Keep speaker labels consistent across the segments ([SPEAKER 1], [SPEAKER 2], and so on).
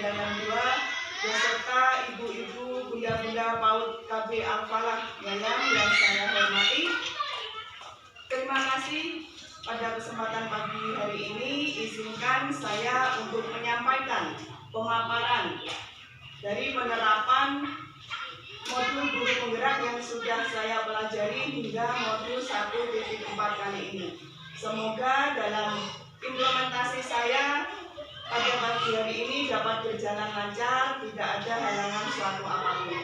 [SPEAKER 1] Dayang 2 beserta ibu-ibu, bunda-bunda PAUD KB Al-Falah Yayam yang saya hormati. Terima kasih pada kesempatan pagi hari ini. Izinkan saya untuk menyampaikan pemaparan dari penerapan modul guru penggerak yang sudah saya pelajari hingga modul 1.4 kali ini. Semoga dalam implementasi saya pada pagi hari ini dapat berjalan lancar, tidak ada halangan suatu apapun.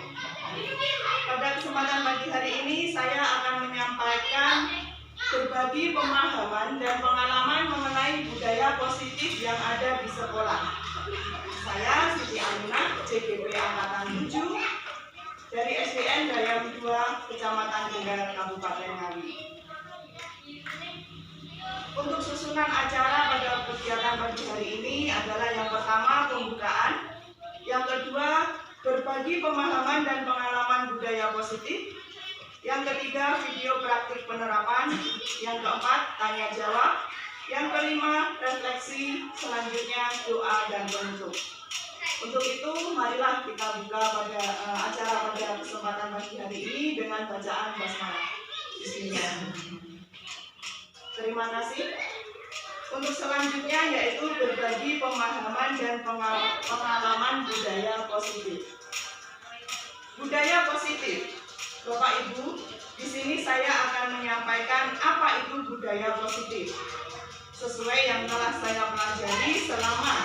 [SPEAKER 1] Pada kesempatan pagi hari ini saya akan menyampaikan berbagi pemahaman dan pengalaman mengenai budaya positif yang ada di sekolah. Saya Siti Aminah, CGP Angkatan 7 dari SDN Dayang 2, Kecamatan Tenggaran, Kabupaten Ngawi. Untuk susunan acara pada kegiatan pagi hari ini adalah yang pertama pembukaan, yang kedua berbagi pemahaman dan pengalaman budaya positif, yang ketiga video praktik penerapan, yang keempat tanya jawab, yang kelima refleksi, selanjutnya doa dan penutup. Untuk itu marilah kita buka pada acara pada kesempatan pagi hari ini dengan bacaan basmalah. Bismillah. Terima kasih. Untuk selanjutnya yaitu berbagi pemahaman dan pengalaman budaya positif. Budaya positif, Bapak Ibu, di sini saya akan menyampaikan apa itu budaya positif. Sesuai yang telah saya pelajari selama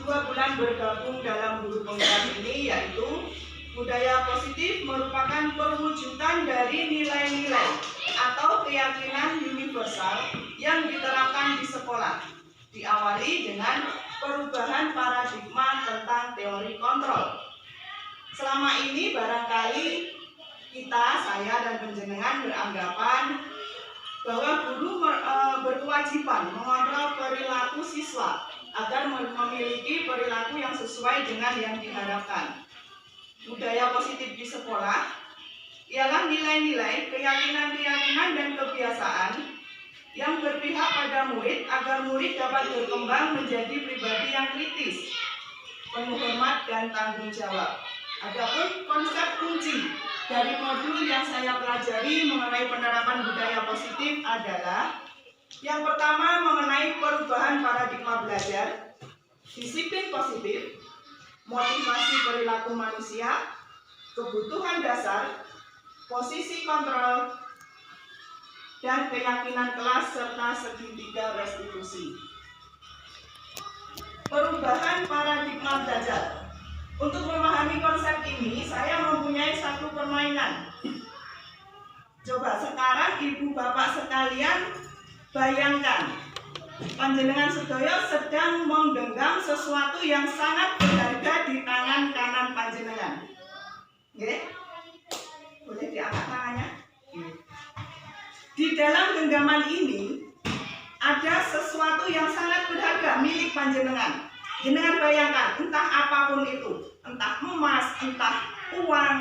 [SPEAKER 1] 2 bulan bergabung dalam guru penggerak ini, yaitu budaya positif merupakan perwujudan dari nilai-nilai atau keyakinan universal yang diterapkan di sekolah, diawali dengan perubahan paradigma tentang teori kontrol. Selama ini barangkali kita, saya dan penjenengan beranggapan bahwa guru berkewajiban mengontrol perilaku siswa agar memiliki perilaku yang sesuai dengan yang diharapkan. Budaya positif di sekolah ialah nilai-nilai, keyakinan-keyakinan dan kebiasaan yang berpihak pada murid agar murid dapat berkembang menjadi pribadi yang kritis, penuh hormat dan tanggung jawab. Adapun konsep kunci dari modul yang saya pelajari mengenai penerapan budaya positif adalah yang pertama mengenai perubahan paradigma belajar, disiplin positif, motivasi perilaku manusia, kebutuhan dasar, posisi kontrol, dan keyakinan kelas serta segitiga restitusi. Perubahan paradigma belajar. Untuk memahami konsep ini, saya mempunyai satu permainan. Coba sekarang ibu bapak sekalian bayangkan, panjenengan sedaya sedang menggenggam sesuatu yang sangat berharga di tangan kanan panjenengan. Oke? Boleh diangkat tangannya? Di dalam genggaman ini ada sesuatu yang sangat berharga milik panjenengan. Jenengan bayangkan, entah apapun itu, entah emas, entah uang,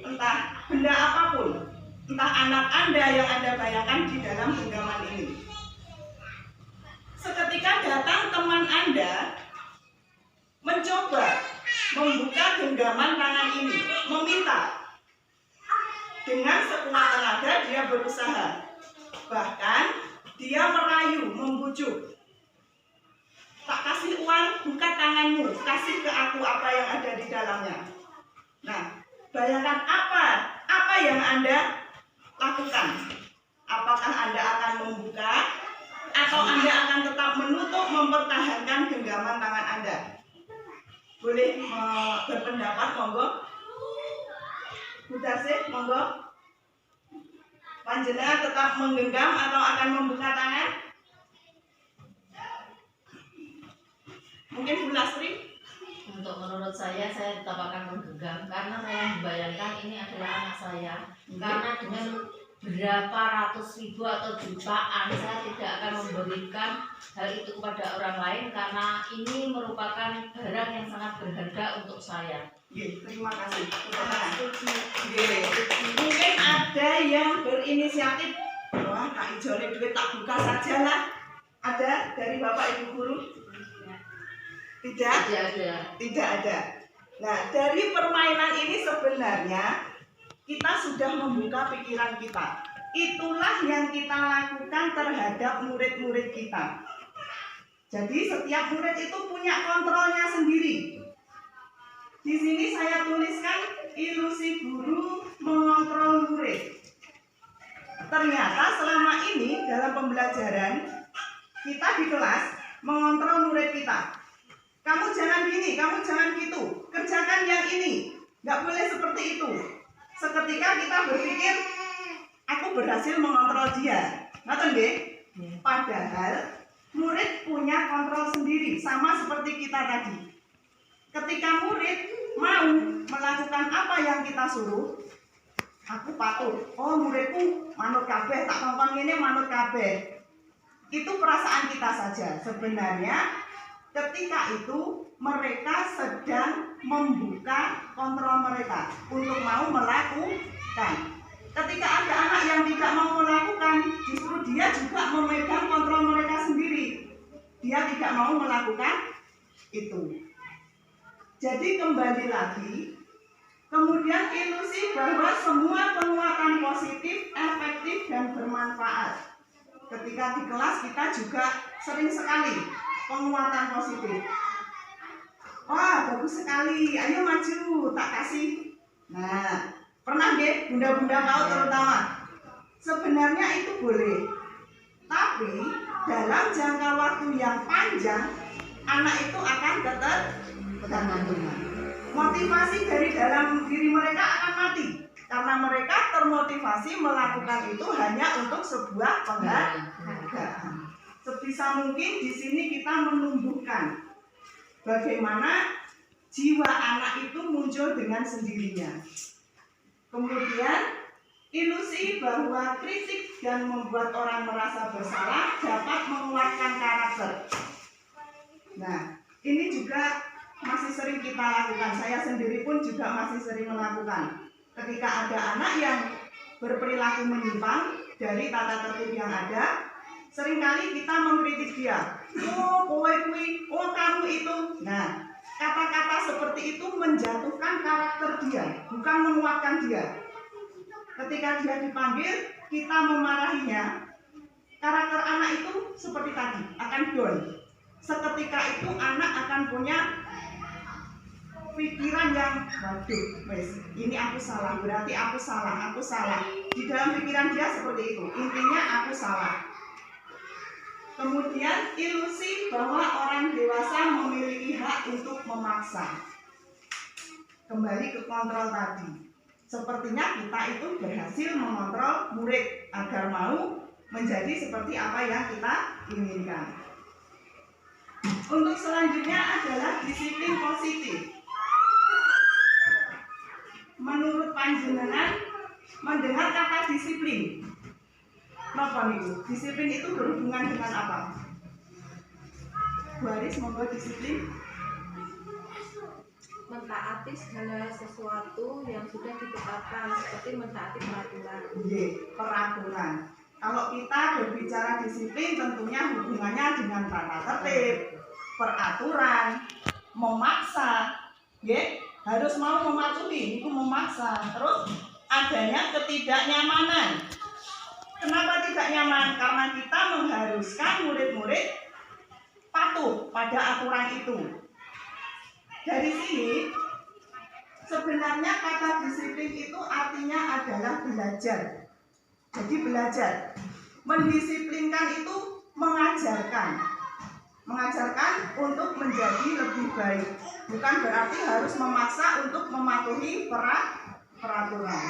[SPEAKER 1] entah benda apapun, entah anak Anda yang Anda bayangkan di dalam genggaman ini. Seketika datang teman Anda mencoba membuka genggaman tangan ini, meminta. Dengan sekuat tenaga dia berusaha, bahkan dia merayu, membujuk. Tak kasih uang, buka tanganmu, kasih ke aku apa yang ada di dalamnya. Nah, bayangkan apa yang Anda lakukan. Apakah Anda akan membuka atau Anda akan tetap menutup, mempertahankan genggaman tangan Anda? Boleh berpendapat, monggo. Budasih, monggo. Panjenengan tetap menggenggam atau akan membuka tangan? Mungkin Bu Lasri?
[SPEAKER 2] Untuk menurut saya tetap akan menggenggam karena saya membayangkan ini adalah anak saya. Karena dengan berapa ratus ribu atau jutaan saya tidak akan memberikan hal itu kepada orang lain karena ini merupakan barang yang sangat berharga untuk saya.
[SPEAKER 1] Terima kasih. Mungkin ada yang berinisiatif, wah Kak Ijone duit tak buka saja lah. Ada dari Bapak Ibu guru? Tidak? Tidak ada. Nah, dari permainan ini sebenarnya kita sudah membuka pikiran kita. Itulah yang kita lakukan terhadap murid-murid kita. Jadi setiap murid itu punya kontrolnya sendiri. Di sini saya tuliskan ilusi guru mengontrol murid. Ternyata selama ini dalam pembelajaran kita di kelas mengontrol murid kita. Kamu jangan gini, kamu jangan gitu. Kerjakan yang ini. Nggak boleh seperti itu. Seketika kita berpikir, aku berhasil mengontrol dia. Ngerti nggih? Padahal murid punya kontrol sendiri, sama seperti kita tadi. Ketika murid mau melakukan apa yang kita suruh, aku patuh. Oh, muridku manut kabeh, tak kongkon ngene manut kabeh. Itu perasaan kita saja. Sebenarnya ketika itu mereka sedang membuka kontrol mereka untuk mau melakukan. Ketika ada anak yang tidak mau melakukan, justru dia juga memegang kontrol mereka sendiri. Dia tidak mau melakukan itu. Jadi kembali lagi, kemudian ilusi bahwa semua penguatan positif, efektif, dan bermanfaat. Ketika di kelas kita juga sering sekali penguatan positif. Wah, bagus sekali, ayo maju, tak kasih. Nah, pernah nggih, bunda-bunda mau terutama. Sebenarnya itu boleh. Tapi dalam jangka waktu yang panjang, anak itu akan tetap ketergantungan. Motivasi dari dalam diri mereka akan mati. Karena mereka termotivasi melakukan itu hanya untuk sebuah penghargaan. Sebisa mungkin di sini kita menumbuhkan bagaimana jiwa anak itu muncul dengan sendirinya. Kemudian ilusi bahwa kritik dan membuat orang merasa bersalah dapat menguatkan karakter. Nah, ini juga masih sering kita lakukan. Saya sendiri pun juga masih sering melakukan. Ketika ada anak yang berperilaku menyimpang dari tata tertib yang ada, seringkali kita mengkritik dia. Oh, kowe kuwi, oh kamu itu. Nah, kata-kata seperti itu menjatuhkan karakter dia, bukan menguatkan dia. Ketika dia dipanggil, kita memarahinya. Karakter anak itu seperti tadi, akan down. Seketika itu anak akan punya pikiran yang waduh, wes, ini aku salah, berarti aku salah, aku salah. Di dalam pikiran dia seperti itu. Intinya aku salah. Kemudian ilusi bahwa orang dewasa memiliki hak untuk memaksa. Kembali ke kontrol tadi. Sepertinya kita itu berhasil mengontrol murid agar mau menjadi seperti apa yang kita inginkan. Untuk selanjutnya adalah disiplin positif. Menurut panjenengan mendengar kata disiplin, napa niku? Disiplin itu berhubungan dengan apa? Bu Aris, monggo disiplin.
[SPEAKER 3] Mentaati segala sesuatu yang sudah ditetapkan, seperti mentaati peraturan.
[SPEAKER 1] Peraturan. Kalau kita berbicara disiplin, tentunya hubungannya dengan tata tertib, peraturan, memaksa, harus mau mematuhi, itu memaksa. Terus adanya ketidaknyamanan. Kenapa tidak nyaman? Karena kita mengharuskan murid-murid patuh pada aturan itu. Dari sini sebenarnya kata disiplin itu artinya adalah belajar. Jadi belajar. Mendisiplinkan itu mengajarkan. Mengajarkan untuk menjadi lebih baik. Bukan berarti harus memaksa untuk mematuhi peraturan.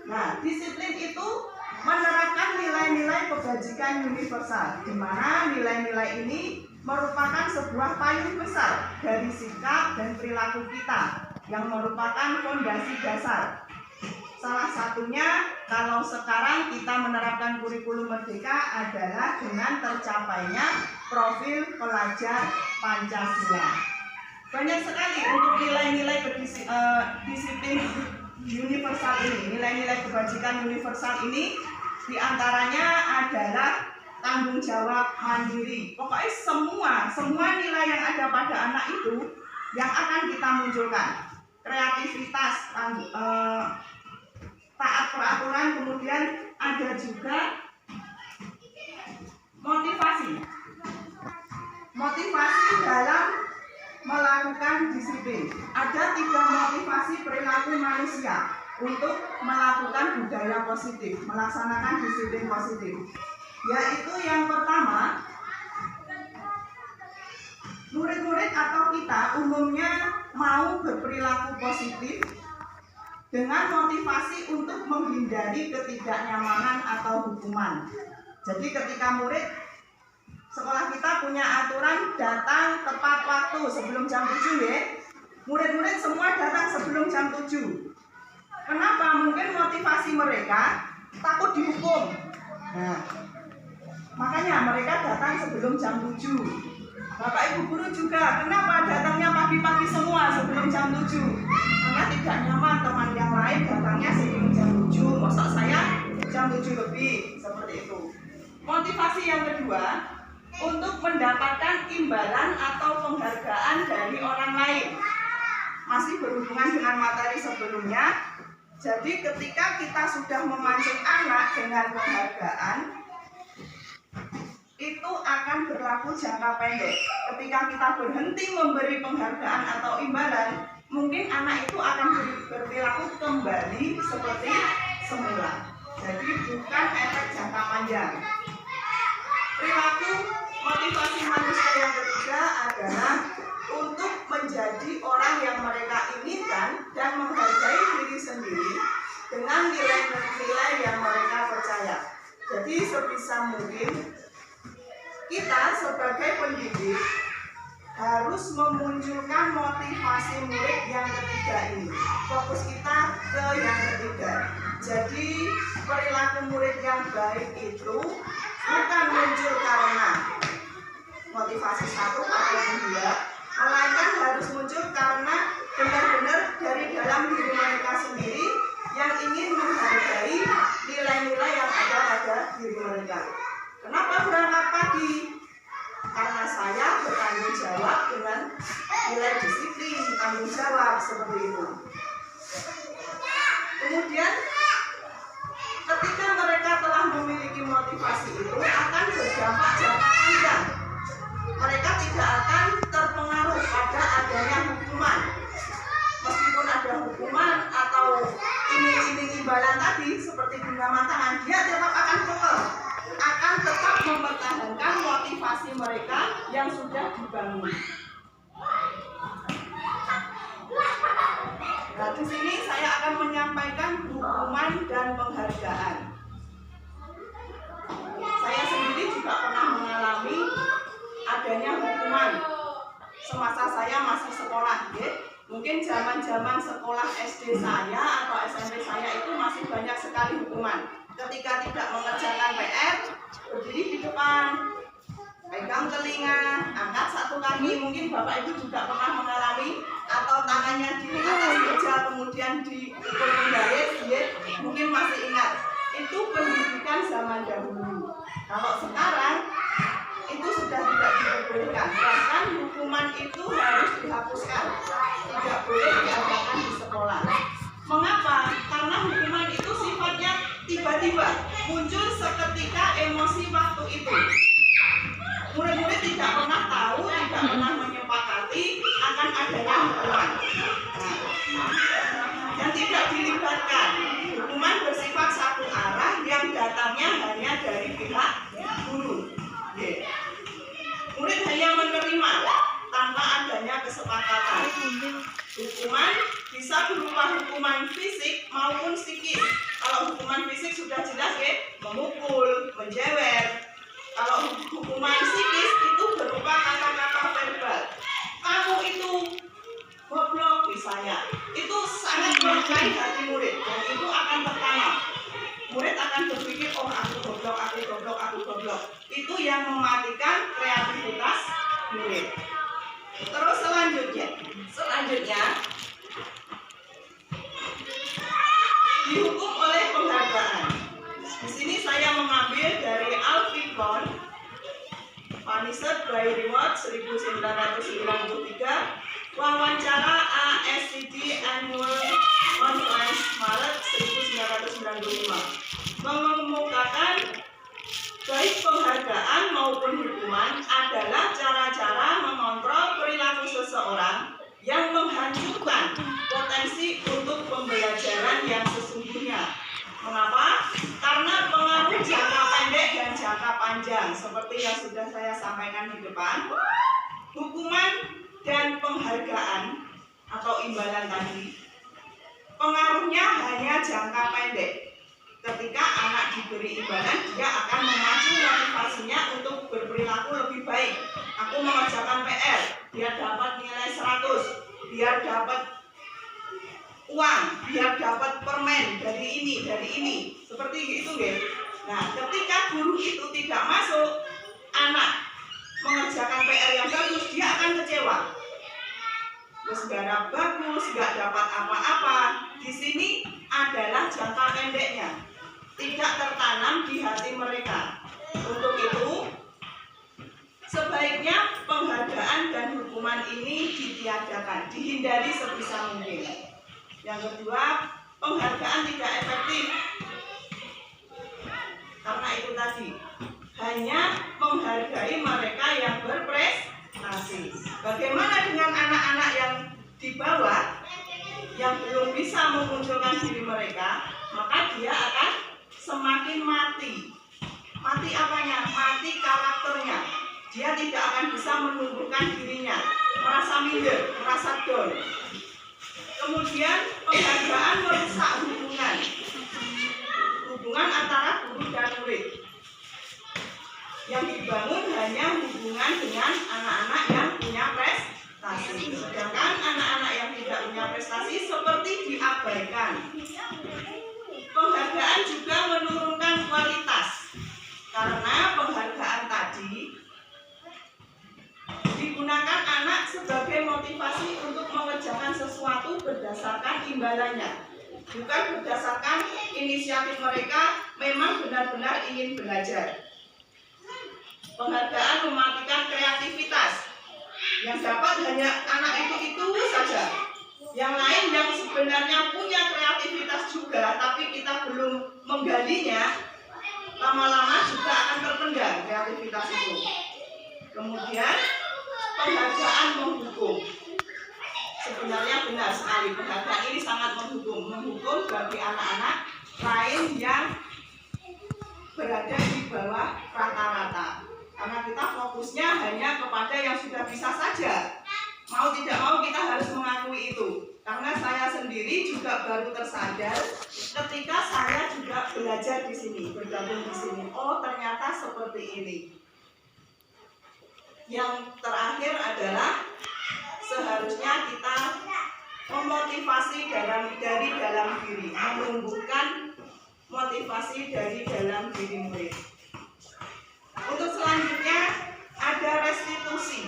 [SPEAKER 1] Nah, disiplin itu menerapkan nilai-nilai kebajikan universal, di mana nilai-nilai ini merupakan sebuah payung besar dari sikap dan perilaku kita yang merupakan fondasi dasar. Salah satunya kalau sekarang kita menerapkan kurikulum merdeka adalah dengan tercapainya profil pelajar Pancasila. Banyak sekali untuk nilai-nilai disiplin universal ini, nilai-nilai kebajikan universal ini diantaranya adalah tanggung jawab, mandiri. Pokoknya semua nilai yang ada pada anak itu yang akan kita munculkan. Kreativitas, taat peraturan, kemudian ada juga motivasi. Motivasi dalam melakukan disiplin. Ada 3 motivasi perilaku manusia untuk melakukan budaya positif, melaksanakan disiplin positif. Yaitu yang pertama, murid-murid atau kita umumnya mau berperilaku positif dengan motivasi untuk menghindari ketidaknyamanan atau hukuman. Jadi ketika sekolah kita punya aturan datang tepat waktu sebelum jam 7 ya. Murid-murid semua datang sebelum jam 7. Kenapa? Mungkin motivasi mereka takut dihukum. Nah, makanya mereka datang sebelum jam 7. Bapak Ibu guru juga, kenapa datangnya pagi-pagi semua sebelum jam 7? Karena tidak nyaman teman yang lain datangnya sebelum jam 7. Masa saya jam 7 lebih, seperti itu. Motivasi yang kedua, untuk mendapatkan imbalan atau penghargaan dari orang lain. Masih berhubungan dengan materi sebelumnya. Jadi ketika kita sudah memancing anak dengan penghargaan, itu akan berlaku jangka pendek. Ketika kita berhenti memberi penghargaan atau imbalan, mungkin anak itu akan berperilaku kembali seperti semula. Jadi bukan efek jangka panjang. Perilaku motivasi manusia yang ketiga adalah untuk menjadi orang yang mereka inginkan dan menghargai diri sendiri dengan nilai-nilai yang mereka percaya. Jadi sebisa mungkin kita sebagai pendidik harus memunculkan motivasi murid yang ketiga ini. Fokus kita ke yang ketiga. Jadi perilaku murid yang baik itu bukan muncul karena motivasi 1 atau 2, melainkan harus muncul karena benar-benar dari dalam diri mereka sendiri yang ingin menghargai nilai-nilai yang ada pada diri mereka. Kenapa berangkat pagi? Karena saya bertanggung jawab dengan nilai disiplin, tanggung jawab seperti itu. Kemudian ketika mereka telah memiliki motivasi itu akan berdampak jangka panjang. Mereka tidak akan terpengaruh pada adanya hukuman. Meskipun ada hukuman atau iming-iming imbalan tadi seperti bunga mantangan, dia tetap akan tetap mempertahankan motivasi mereka yang sudah dibangun. Nah, di sini saya akan menyampaikan hukuman dan penghargaan. Saya sendiri juga pernah mengalami adanya hukuman semasa saya masih sekolah, ya. Mungkin zaman-zaman sekolah SD saya atau SMP saya itu masih banyak sekali hukuman. Ketika tidak mengerjakan PR, berdiri di depan, pegang telinga, angkat 1 kaki. Mungkin Bapak Ibu juga pernah mengalami, atau tangannya di atas meja kemudian dipukul menggayet, ya. Mungkin masih ingat. Itu pendidikan zaman dahulu. Kalau sekarang itu sudah tidak diperbolehkan. Bahkan hukuman itu harus dihapuskan, tidak boleh diadakan di sekolah. Mengapa? Karena hukuman itu sifatnya tiba-tiba, muncul seketika emosi waktu itu. Murid-murid tidak pernah tahu, tidak pernah menyepakati akan adanya hukuman. Dan tidak dilibatkan. Hukuman bersifat satu arah yang datangnya hanya dari pihak guru. Murid hanya menerima tanpa adanya kesepakatan. Hukuman bisa berupa hukuman fisik maupun psikis. Kalau hukuman fisik sudah jelas, ya, memukul, menjewer. Kalau hukuman psikis itu berupa kata-kata verbal. Kamu itu goblok misalnya. Itu sangat melukai hati murid dan itu akan tertanam. Murid akan berpikir, oh aku goblok, aku goblok, aku goblok. Itu yang mematikan kreativitas murid. Terus selanjutnya dihukum oleh penghargaan. Di sini saya mengambil dari Alfikon Episode by Reward 1993, wawancara ASCD Annual Conference Maret 1995 mengemukakan baik penghargaan maupun hukuman adalah cara-cara mengontrol perilaku seseorang yang menghancurkan potensi untuk pembelajaran yang sesungguhnya. Mengapa? Karena pengaruh jangka pendek dan jangka panjang seperti yang sudah saya sampaikan di depan. Hukuman dan penghargaan atau imbalan tadi, pengaruhnya hanya jangka pendek. Ketika anak diberi imbalan, dia akan memacu motivasinya untuk berperilaku lebih baik. Aku mengerjakan PR, dia dapat nilai 100, biar dapat uang, biar dapat permen dari ini, seperti itu, guys. Nah, ketika guru itu tidak masuk, anak mengerjakan PR yang bagus, dia akan kecewa. Terus garap bagus, nggak dapat apa-apa. Di sini adalah jangka pendeknya, tidak tertanam di hati mereka. Untuk itu, sebaiknya penghargaan dan hukuman ini ditiadakan, dihindari sebisa mungkin. Yang kedua, penghargaan tidak efektif. Karena itu tadi, hanya menghargai mereka yang berprestasi. Bagaimana dengan anak-anak yang di bawah, yang belum bisa memunculkan diri mereka, maka dia akan semakin mati. Mati apanya? Mati karakternya. Dia tidak akan bisa menumbuhkan dirinya, merasa minder, merasa down. Kemudian penghargaan merusak hubungan antara guru dan murid. Yang dibangun hanya hubungan dengan anak-anak yang punya prestasi. Sedangkan anak-anak yang tidak punya prestasi seperti diabaikan. Penghargaan juga menurunkan kualitas. Karena penghargaan tadi digunakan anak sebagai motivasi untuk mengerjakan sesuatu berdasarkan imbalannya, bukan berdasarkan inisiatif mereka memang benar-benar ingin belajar. Penghargaan mematikan kreativitas. Yang dapat hanya anak itu saja. Yang lain yang sebenarnya punya kreativitas juga, tapi kita belum menggalinya, lama-lama juga akan terpendam kreativitas itu. Kemudian penghargaan menghukum. Sebenarnya benar sekali, penghargaan ini sangat menghukum bagi anak-anak lain yang berada di bawah rata-rata. Karena kita fokusnya hanya kepada yang sudah bisa saja. Mau tidak mau kita harus mengakui itu. Karena saya sendiri juga baru tersadar ketika saya juga belajar di sini, bergabung di sini. Oh, ternyata seperti ini. Yang terakhir adalah seharusnya kita memotivasi dari dalam diri, menumbuhkan motivasi dari dalam diri murid. Untuk selanjutnya ada restitusi,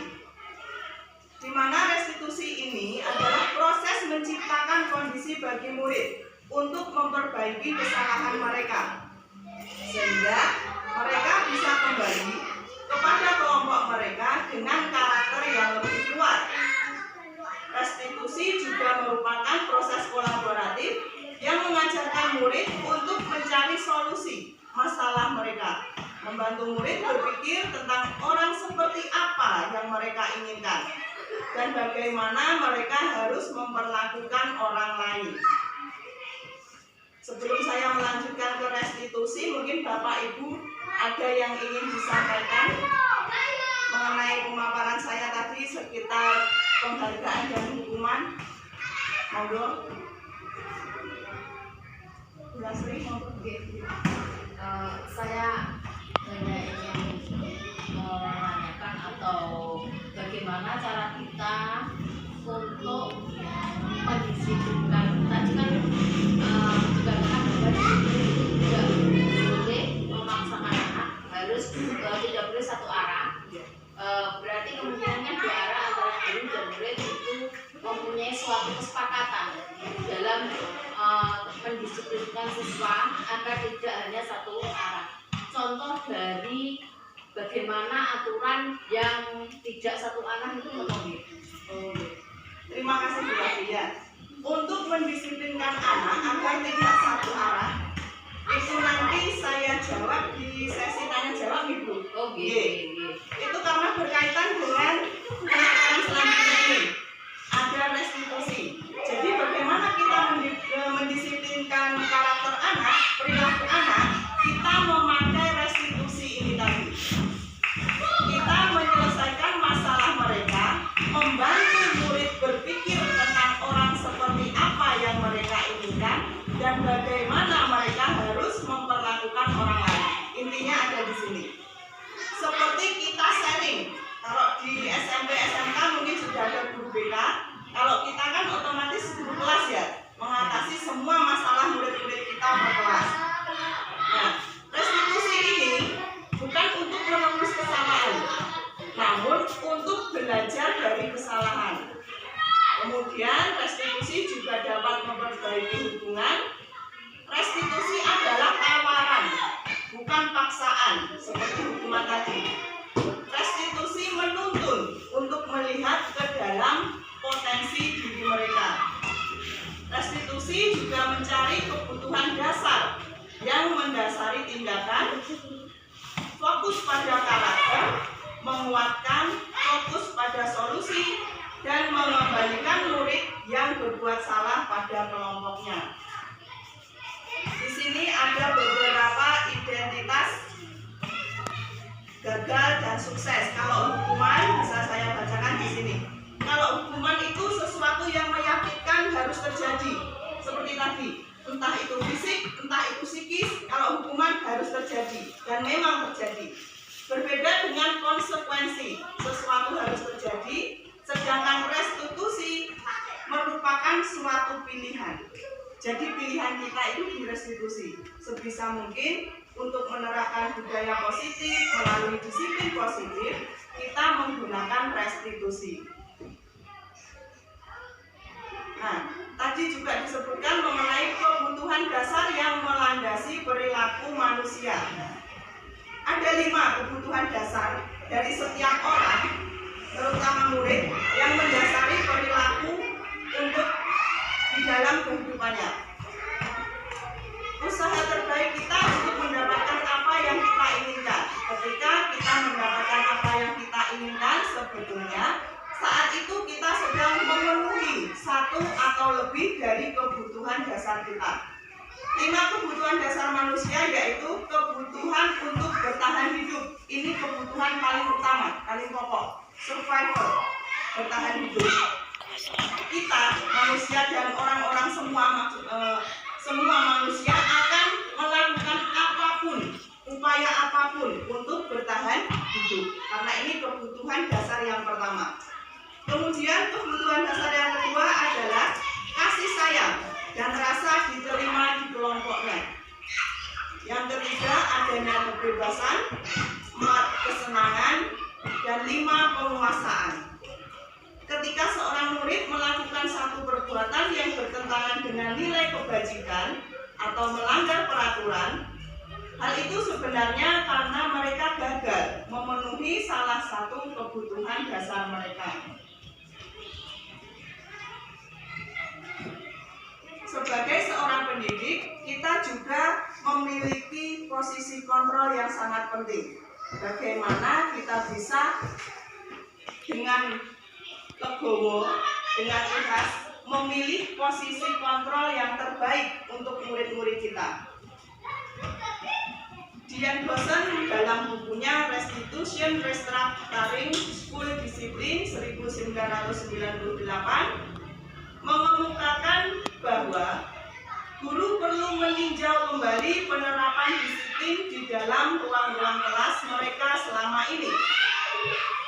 [SPEAKER 1] di mana restitusi ini adalah proses menciptakan kondisi bagi murid untuk memperbaiki kesalahan mereka, sehingga mereka bisa kembali kepada kelompok mereka dengan karakter yang lebih kuat. Restitusi juga merupakan proses kolaboratif yang mengajarkan murid untuk mencari solusi masalah mereka, membantu murid berpikir tentang orang seperti apa yang mereka inginkan dan bagaimana mereka harus memperlakukan orang lain. Sebelum saya melanjutkan ke restitusi, mungkin Bapak Ibu ada yang ingin disampaikan mengenai pemaparan saya tadi sekitar penghargaan dan hukuman. Monggo. Bu Lasri, monggo.
[SPEAKER 2] Saya hanya ingin menanyakan atau bagaimana cara kita untuk mendisiplinkan. Tadi kan juga kan tidak boleh memaksakan anak, harus tidak boleh satu arah. Berarti kemungkinannya dua arah antara guru dan murid itu mempunyai suatu kesepakatan dalam mendisiplinkan siswa agar tidak hanya satu arah. Contoh dari bagaimana aturan yang tidak satu arah itu memenuhi.
[SPEAKER 1] Terima kasih Bu Afia. Untuk mendisiplinkan anak agar tidak satu arah, itu nanti saya jawab di sesi tanya jawab Ibu. Itu karena berkaitan dengan penekanan selanjutnya ini. Ada restitusi. Jadi bagaimana kita mendisiplinkan karakter anak, perilaku anak, kita memakai restitusi ini tadi. Kita menyelesaikan masalah mereka, membantu murid berpikir tentang orang seperti apa yang mereka inginkan dan bagaimana mereka harus memperlakukan orang lain. Intinya ada di sini. Seperti kita sharing. Kalau di SMP SMK mungkin sudah ada guru BK. Kalau kita kan otomatis guru kelas ya, mengatasi semua masalah murid-murid kita per kelas. Nah, restitusi ini bukan untuk menembus kesalahan, namun untuk belajar dari kesalahan. Kemudian restitusi juga dapat memperbaiki hubungan. Restitusi adalah tawaran, bukan paksaan seperti hukuman tadi. Restitusi menuntun untuk melihat ke dalam potensi diri mereka. Restitusi juga mencari kebutuhan dasar yang mendasari tindakan, fokus pada karakter, menguatkan, fokus pada solusi, dan mengembalikan murid yang berbuat salah pada kelompoknya. Di sini ada beberapa identitas gagal dan sukses. Kalau hukuman bisa saya bacakan di sini. Kalau hukuman itu sesuatu yang menyakitkan harus terjadi. Seperti tadi, entah itu fisik, entah itu psikis, kalau hukuman harus terjadi dan memang terjadi. Berbeda dengan konsekuensi, sesuatu harus terjadi, sedangkan restitusi merupakan suatu pilihan. Jadi pilihan kita itu di restitusi. Sebisa mungkin untuk menerapkan budaya positif melalui disiplin positif, kita menggunakan restitusi. Nah, tadi juga disebutkan mengenai kebutuhan dasar yang melandasi perilaku manusia. Ada 5 kebutuhan dasar dari setiap orang, terutama murid, yang mendasari perilaku untuk di dalam kehidupannya. Usaha terbaik kita untuk mendapatkan apa yang kita inginkan. Ketika kita mendapatkan apa yang kita inginkan, sebetulnya saat itu kita sedang memenuhi satu atau lebih dari kebutuhan dasar kita. 5 kebutuhan dasar manusia yaitu kebutuhan untuk bertahan hidup. Ini kebutuhan paling utama, paling pokok, survival, bertahan hidup. Kita manusia dan orang-orang semua manusia akan melakukan apapun, upaya apapun untuk bertahan hidup, karena ini kebutuhan dasar yang pertama. Kemudian kebutuhan dasar yang kedua adalah kasih sayang dan rasa diterima di kelompoknya. Yang ketiga adanya kebebasan, 4 kesenangan, dan 5 penguasaan. Ketika seorang murid melakukan satu perbuatan yang bertentangan dengan nilai kebajikan atau melanggar peraturan, hal itu sebenarnya karena mereka gagal memenuhi salah satu kebutuhan dasar mereka. Sebagai seorang pendidik, kita juga memiliki posisi kontrol yang sangat penting. Bagaimana kita bisa dengan legowo, dengan ikhlas memilih posisi kontrol yang terbaik untuk murid-murid kita. Dian Bosen dalam bukunya Restitution Restructuring School Discipline 1998 mengemukakan bahwa guru perlu meninjau kembali penerapan disiplin di dalam ruang-ruang kelas mereka selama ini.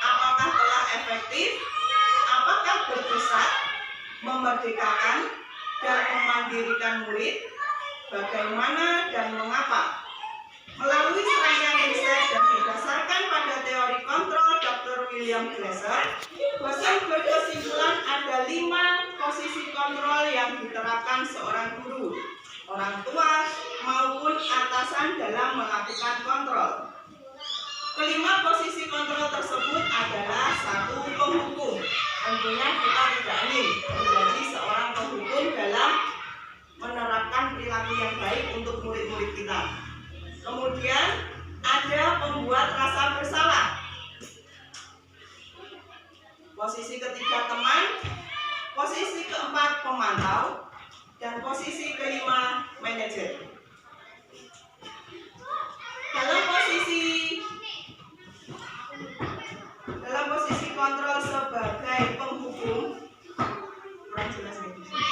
[SPEAKER 1] Apakah telah efektif? Apakah berpusat, memerdekakan, dan memandirikan murid? Bagaimana dan mengapa? Melalui serangkaian riset dan berdasarkan pada teori kontrol Dr. William Glasser, Bosen berkesimpulan ada 5 posisi kontrol yang diterapkan seorang guru, orang tua, maupun atasan dalam melakukan kontrol. Kelima, posisi kontrol tersebut adalah satu penghukum. Tentunya kita tidak ingin menjadi seorang penghukum dalam menerapkan perilaku yang baik untuk murid-murid kita. Kemudian ada pembuat rasa bersalah. Posisi ketiga teman, posisi keempat pemantau, dan posisi kelima manajer. Dalam posisi kontrol sebagai penghukum, kurang jelas nih di sini.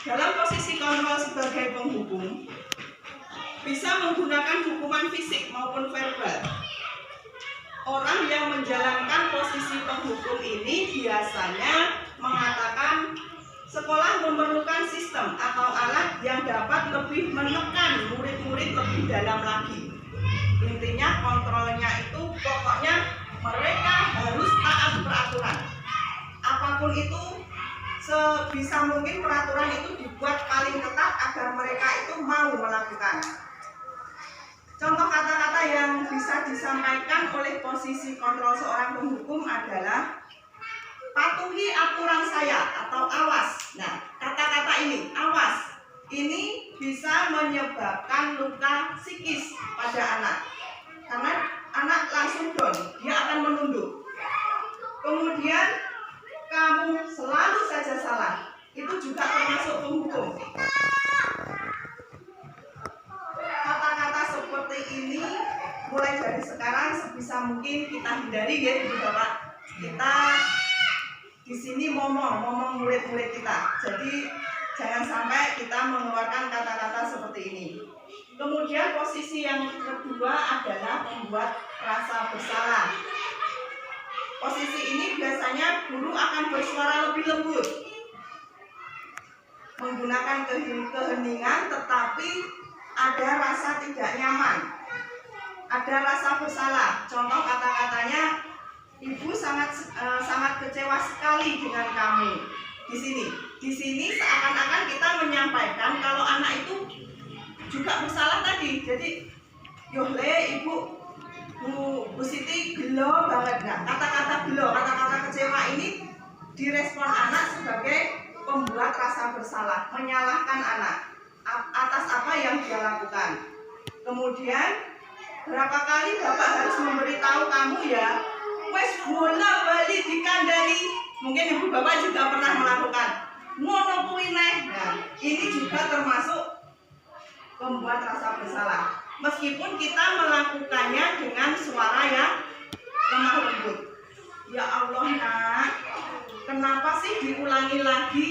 [SPEAKER 1] Dalam posisi kontrol sebagai penghukum, bisa menggunakan hukuman fisik maupun verbal. Orang yang menjalankan posisi penghukum ini biasanya mengatakan sekolah memerlukan sistem atau alat yang dapat lebih menekan murid-murid lebih dalam lagi. Intinya kontrolnya itu pokoknya mereka harus taat peraturan. Apapun itu, sebisa mungkin peraturan itu dibuat paling ketat agar mereka itu mau melakukan. Contoh kata-kata yang bisa disampaikan oleh posisi kontrol seorang penghukum adalah patuhi aturan saya atau awas. Nah, kata-kata ini, awas, ini bisa menyebabkan luka psikis pada anak. Karena anak langsung down, dia akan menunduk. Kemudian, kamu selalu saja salah. Itu juga termasuk penghukum. Kata-kata seperti ini mulai dari sekarang sebisa mungkin kita hindari ya Ibu Bapak. Kita di sini ngomong murid-murid kita. Jadi jangan sampai kita mengeluarkan kata-kata seperti ini. Kemudian posisi yang kedua adalah membuat rasa bersalah. Posisi ini biasanya guru akan bersuara lebih lembut, menggunakan keheningan, tetapi ada rasa tidak nyaman, ada rasa bersalah. Contoh kata-katanya, ibu sangat kecewa sekali dengan kamu. Di sini seakan-akan kita menyampaikan kalau anak itu juga bersalah tadi. Jadi, yohle ibu Bu Siti gelo banget. Nah, kata-kata gelo, kata-kata kecewa ini direspon anak sebagai pembuat rasa bersalah, menyalahkan anak atas apa yang dia lakukan. Kemudian berapa kali Bapak harus memberitahu kamu ya, wes bola bali dikandani. Mungkin Ibu Bapak juga pernah melakukan ngono kuwi neh. Nah, ini juga termasuk membuat rasa bersalah. Meskipun kita melakukannya dengan suara yang lemah lembut. Ya Allah nak, kenapa sih diulangi lagi?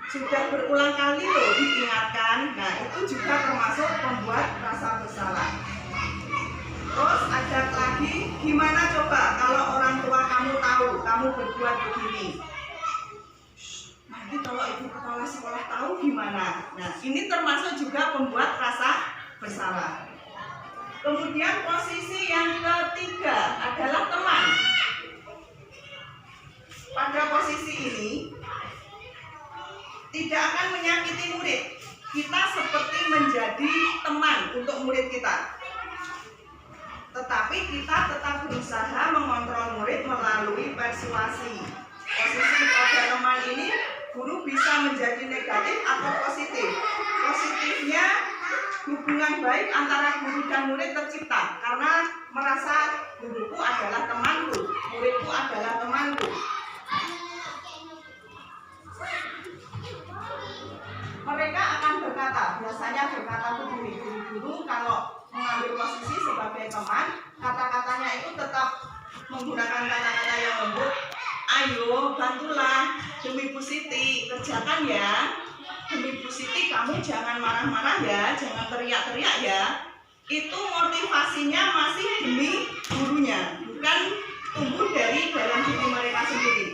[SPEAKER 1] Sudah berulang kali loh diingatkan. Nah, itu juga termasuk membuat rasa bersalah. Terus ada lagi, gimana coba kalau orang tua kamu tahu kamu berbuat begini? Nanti kalau ibu kepala sekolah tahu gimana? Nah, ini termasuk juga membuat rasa bersalah. Kemudian posisi yang ketiga adalah teman. Pada posisi ini tidak akan menyakiti murid. Kita seperti menjadi teman untuk murid kita. Tetapi kita tetap berusaha mengontrol murid melalui persuasi. Posisi pada teman ini guru bisa menjadi negatif atau positif. Positifnya hubungan baik antara guru dan murid tercipta karena merasa guruku adalah temanku, muridku adalah temanku. Mereka akan biasanya berkata begini, guru kalau mengambil posisi sebagai teman, kata-katanya itu tetap menggunakan kata-kata yang lembut. Ayo bantulah demi Bu Siti, kerjakan ya. Demi Bu Siti kamu jangan marah-marah ya, jangan teriak-teriak ya. Itu motivasinya masih demi gurunya, bukan tumbuh dari dalam diri mereka sendiri.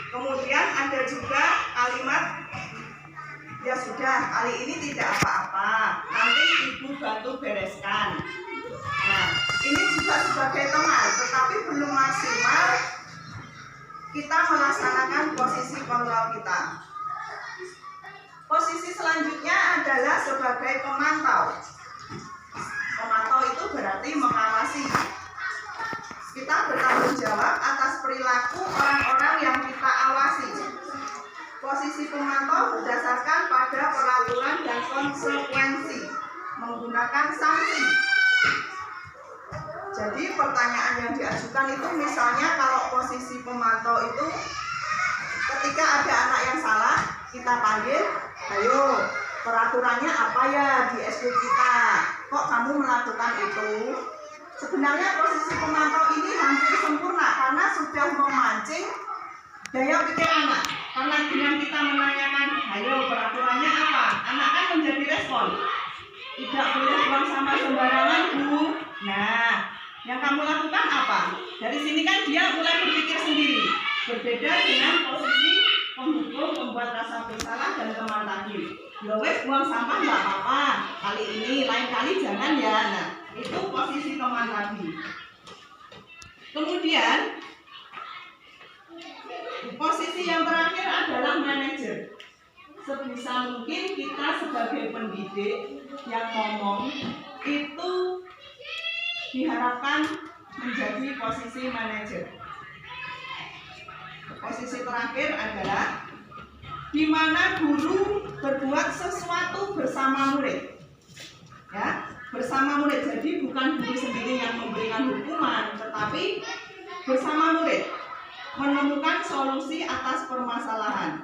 [SPEAKER 1] Kemudian ada juga kalimat, ya sudah, kali ini tidak apa-apa, nanti ibu bantu bereskan. juga sebagai teman, tetapi belum maksimal kita melaksanakan posisi kontrol kita. Posisi selanjutnya adalah sebagai pemantau. Pemantau itu berarti mengawasi. Kita bertanggung jawab atas perilaku orang-orang yang kita awasi. Posisi pemantau berdasarkan pada peraturan dan konsekuensi, menggunakan sanksi. Jadi pertanyaan yang diajukan itu misalnya kalau posisi pemantau itu ketika ada anak yang salah, kita panggil, ayo peraturannya apa ya di SD kita, kok kamu melakukan itu? Sebenarnya posisi pemantau ini hampir sempurna karena sudah memancing daya pikir anak. Karena dengan kita menanyakan, ayo peraturannya apa? Anak kan menjadi respon. Tidak boleh buang sampah sembarangan, Bu. Nah, yang kamu lakukan apa? Dari sini kan dia mulai berpikir sendiri. Berbeda dengan posisi penghukum, pembuat rasa bersalah dan teman tadi. Ya wes buang sampah nggak apa-apa. Kali ini, lain kali jangan ya. Nah, itu posisi teman tadi. Kemudian posisi yang terakhir adalah manajer. Sebisa mungkin kita sebagai pendidik yang ngomong itu diharapkan menjadi posisi manajer. Posisi terakhir adalah di mana guru berbuat sesuatu bersama murid. Ya, bersama murid. Jadi bukan guru sendiri yang memberikan hukuman, tetapi bersama murid menemukan solusi atas permasalahan.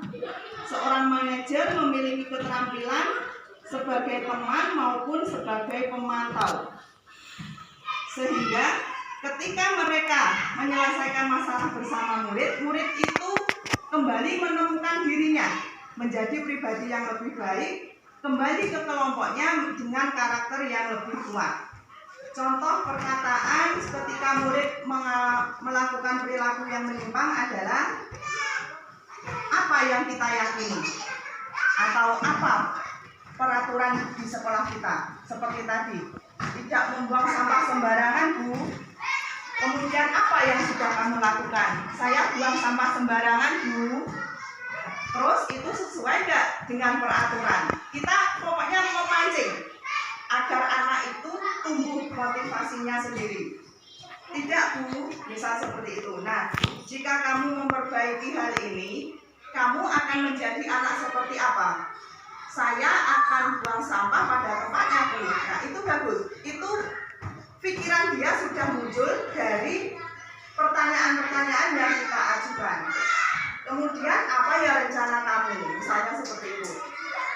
[SPEAKER 1] Seorang manajer memiliki keterampilan sebagai teman maupun sebagai pemantau. Sehingga ketika mereka menyelesaikan masalah bersama murid, murid itu kembali menemukan dirinya menjadi pribadi yang lebih baik, kembali ke kelompoknya dengan karakter yang lebih kuat. Contoh perkataan ketika murid melakukan perilaku yang menyimpang adalah apa yang kita yakini atau apa peraturan di sekolah kita. Seperti tadi, tidak membuang sampah sembarangan, Bu. Kemudian apa yang sudah kamu lakukan? Saya buang sampah sembarangan, Bu. Terus itu sesuai nggak dengan peraturan? Kita pokoknya memancing agar anak itu tumbuh motivasinya sendiri. Tidak, Bu, misal seperti itu. Nah, jika kamu memperbaiki hal ini, kamu akan menjadi anak seperti apa? Saya akan buang sampah pada tempatnya, Bu. Nah, itu bagus. Itu pikiran dia sudah muncul dari pertanyaan-pertanyaan yang kita ajukan. Kemudian, apa ya rencana kamu? Misalnya seperti itu.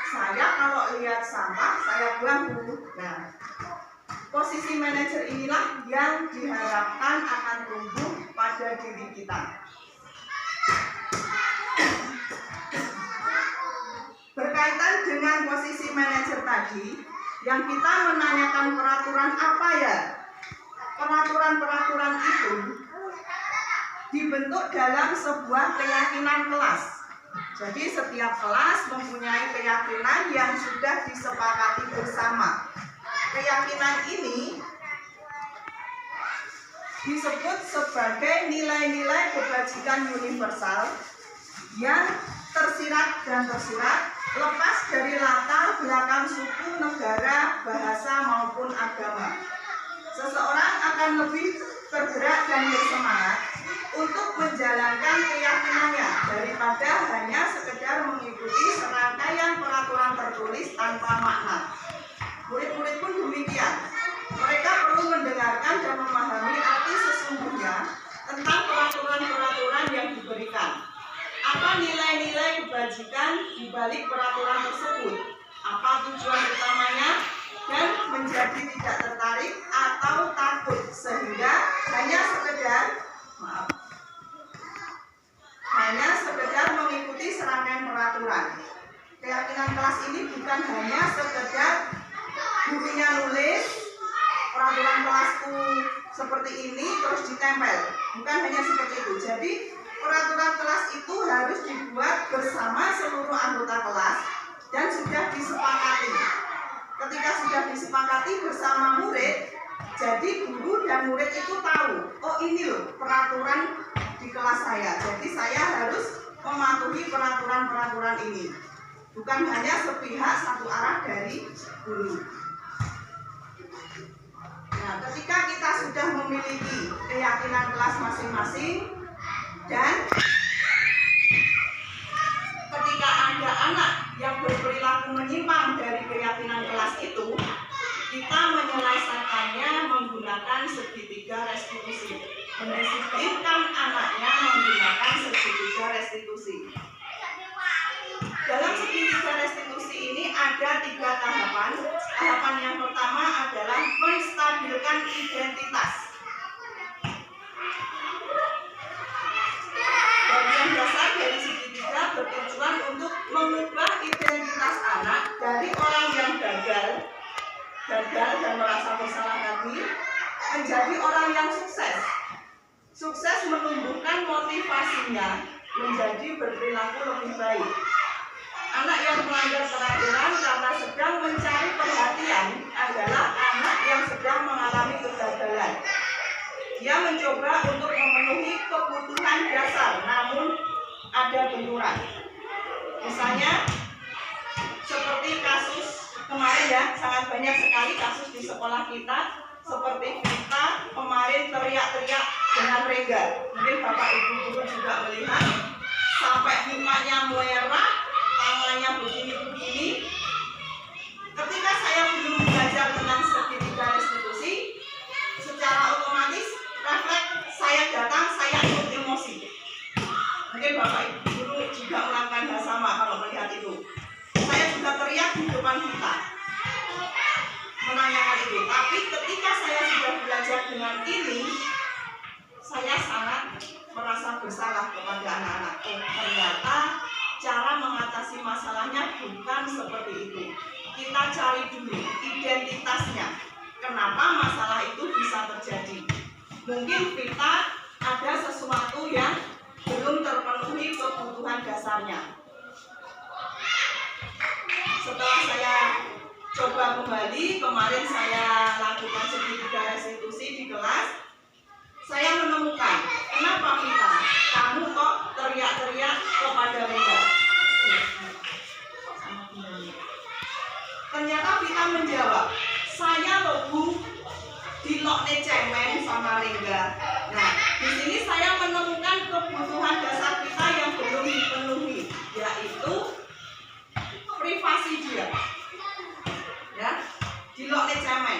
[SPEAKER 1] Saya kalau lihat sampah, saya buang, Bu. Nah, posisi manajer inilah yang diharapkan akan tumbuh pada diri kita. Berkaitan dengan posisi manajer tadi, yang kita menanyakan peraturan apa ya? Peraturan-peraturan itu dibentuk dalam sebuah keyakinan kelas. Jadi setiap kelas mempunyai keyakinan yang sudah disepakati bersama. Keyakinan ini disebut sebagai nilai-nilai kebajikan universal yang tersirat dan tersurat lepas dari latar belakang suku, negara, bahasa maupun agama. Seseorang akan lebih bergerak dan bersemangat untuk menjalankan keyakinannya daripada hanya sekedar mengikuti serangkaian peraturan tertulis tanpa makna. Murid-murid pun demikian. Mereka perlu mendengarkan dan memahami arti sesungguhnya tentang peraturan-peraturan yang diberikan. Apa nilai-nilai kebajikan di balik peraturan tersebut? Apa tujuan utamanya? Dan menjadi tidak tertarik atau takut sehingga hanya sekedar mengikuti serangkaian peraturan. Keyakinan kelas ini bukan hanya sekedar gurunya nulis peraturan kelasku seperti ini terus ditempel, bukan hanya seperti itu. Jadi peraturan kelas itu harus dibuat bersama seluruh anggota kelas dan sudah disepakati. Ketika sudah disepakati bersama murid, Jadi guru dan murid itu tahu, oh ini loh peraturan di kelas saya. Jadi saya harus mematuhi peraturan-peraturan ini. Bukan hanya sepihak satu arah dari guru. Nah, ketika kita sudah memiliki keyakinan kelas masing-masing dan ketika ada anak yang berperilaku menyimpang dari keyakinan kelas itu, kita menyelesaikannya menggunakan segitiga restitusi. Mendisiplinkan anaknya menggunakan segitiga restitusi. Dalam segitiga restitusi ini ada 3 tahapan. Tahapan yang pertama adalah menstabilkan identitas. Bagian dasar dari segitiga bertujuan untuk mengubah identitas anak dari orang yang gagal dan merasa bersalah tadi menjadi orang yang sukses. Sukses menumbuhkan motivasinya menjadi berperilaku lebih baik. Anak yang melanggar peraturan karena sedang mencari perhatian adalah anak yang sedang mengalami kegagalan. Dia mencoba untuk memenuhi kebutuhan dasar, namun ada benturan. Misalnya, seperti kasus kemarin ya, sangat banyak sekali kasus di sekolah kita. Seperti kita kemarin teriak-teriak dengan Rengga. Mungkin Bapak Ibu guru juga melihat sampai mukanya merah, tangannya begini-begini. Ketika saya belum belajar tentang segitiga restitusi, secara otomatis refleks saya datang, saya ikut emosi. Mungkin Bapak Ibu guru juga melakukan hal sama kalau melihat itu. Saya juga teriak di depan kita, menanyakan itu. Tapi ketika saya sudah belajar dengan ini, saya sangat merasa bersalah kepada anak-anak. Ternyata cara mengatasi masalahnya bukan seperti itu. Kita cari dulu identitasnya. Kenapa masalah itu bisa terjadi? Mungkin kita ada sesuatu yang belum terpenuhi kebutuhan dasarnya. Setelah saya coba kembali, kemarin saya lakukan segitiga restitusi di kelas, saya menemukan, kenapa Vita, kamu kok teriak-teriak kepada Rengga? Ternyata Vita menjawab, saya loh Bu, dilokne cemen sama Rengga. Nah, di sini saya menemukan kebutuhan dasar kita yang belum dipenuhi, yaitu privasi dia. Ya, dilokne cemen.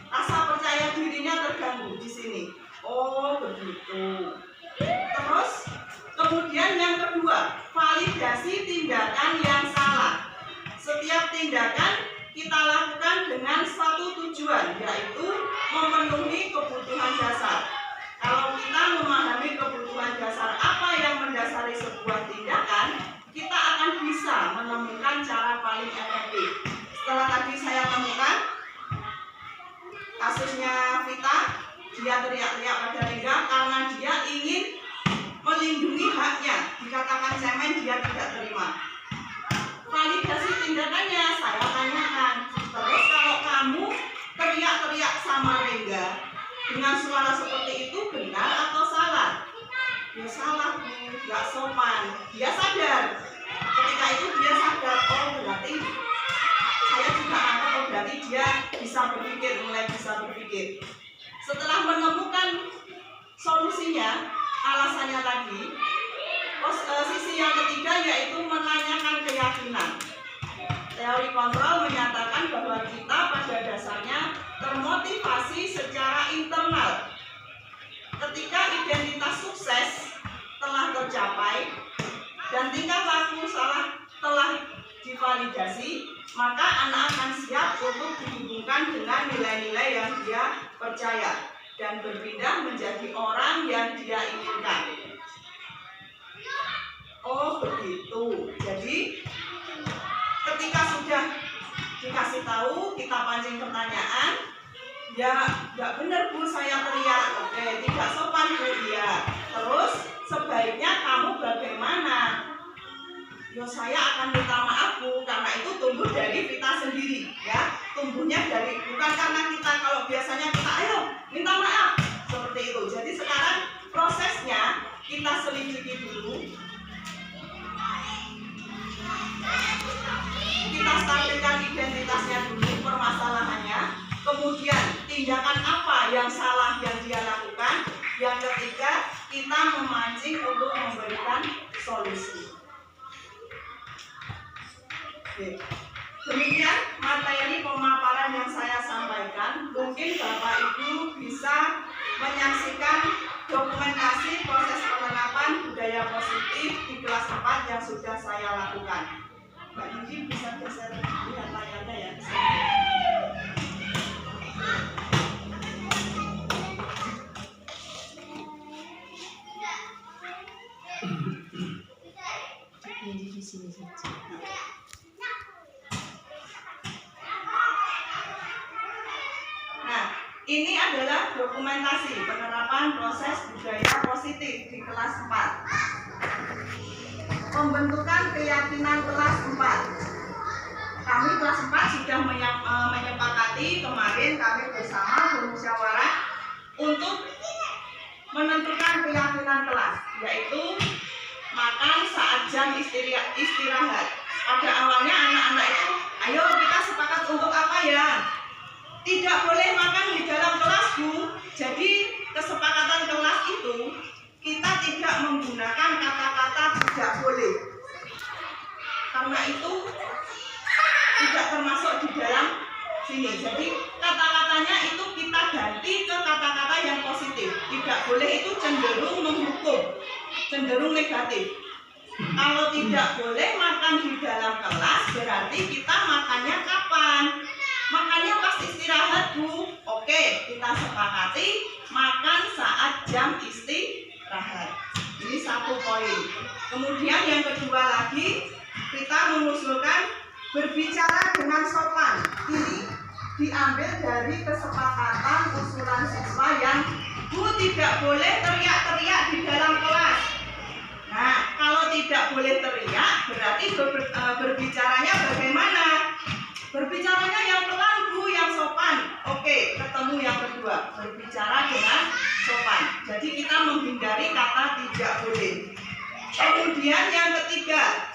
[SPEAKER 1] Rasa percaya dirinya terganggu di sini. Oh, begitu. Terus, kemudian yang kedua, validasi tindakan yang salah. Setiap tindakan kita lakukan dengan satu tujuan, yaitu memenuhi kebutuhan dasar. Kalau kita memahami kebutuhan dasar apa yang mendasari sebuah tindakan, kita akan bisa menemukan cara paling efektif. Setelah tadi saya temukan kasusnya Vita, dia teriak-teriak pada Rengga karena dia ingin melindungi haknya. Dikatakan cemen, dia tidak terima. Validasi tindakannya saya tanyakan. Terus kalau kamu teriak-teriak sama Rengga dengan suara seperti itu, benar atau salah? Ya salah Bu, nggak sopan. Dia sadar. Ketika itu dia sadar, oh berarti saya juga anggap, oh berarti dia bisa berpikir, mulai bisa berpikir. Setelah menemukan solusinya, alasannya tadi, sisi yang ketiga yaitu menanyakan keyakinan. Teori kontrol menyatakan bahwa kita pada dasarnya termotivasi secara internal. Ketika identitas sukses telah tercapai dan tingkah laku salah telah divalidasi, maka anak akan siap untuk dihubungkan dengan nilai-nilai yang dia percaya dan berpindah menjadi orang yang dia inginkan. Oh begitu. Jadi ketika sudah dikasih tahu, kita pancing pertanyaan, ya nggak benar Bu saya teriak, oke tidak sopan Bu, ya. Terus sebaiknya kamu bagaimana? Ya saya akan minta maaf Bu, karena itu tumbuh dari Vita sendiri, ya. tumbuhnya dari bukan karena kita kalau biasanya kita ayo minta maaf seperti itu. Jadi sekarang prosesnya kita selidiki dulu, kita stabilkan identitasnya dulu, permasalahannya, kemudian tindakan apa yang salah yang dia lakukan, yang ketiga kita memancing untuk memberikan solusi. Oke. Demikian materi pemaparan yang saya sampaikan. Mungkin Bapak Ibu bisa menyaksikan dokumentasi proses penerapan budaya positif di kelas 4 yang sudah saya lakukan. Mbak Gigi bisa geser lihat layarnya ya.
[SPEAKER 2] Di sini saja.
[SPEAKER 1] Nah, ini adalah dokumentasi penerapan proses budaya positif di kelas 4. Pembentukan keyakinan kelas 4. Kami kelas 4 sudah menyepakati kemarin kami bersama bermusyawarah untuk menentukan keyakinan kelas, yaitu makan saat jam istirahat. Pada awalnya anak-anak itu, ayo kita sepakat untuk apa ya? Tidak boleh makan di dalam kelas, Bu. Jadi kesepakatan kelas itu kita tidak menggunakan kata-kata tidak boleh. Karena itu tidak termasuk di dalam sini. Jadi kata-katanya itu kita ganti ke kata-kata yang positif. Tidak boleh itu cenderung menghukum, cenderung negatif. Kalau tidak boleh makan di dalam kelas, berarti kita makannya kapan? Makannya pas istirahat, Bu. Oke, kita sepakati makan saat jam istirahat. Ini satu poin. Kemudian yang kedua lagi, kita mengusulkan berbicara dengan sopan. Ini diambil dari kesepakatan usulan siswa yang Bu tidak boleh teriak-teriak di dalam kelas. Nah, kalau tidak boleh teriak, berarti berbicaranya bagaimana? Berbicaranya yang pelan, Bu, yang sopan. Oke, ketemu yang kedua, berbicara dengan sopan. Jadi kita menghindari kata tidak boleh. Kemudian yang ketiga,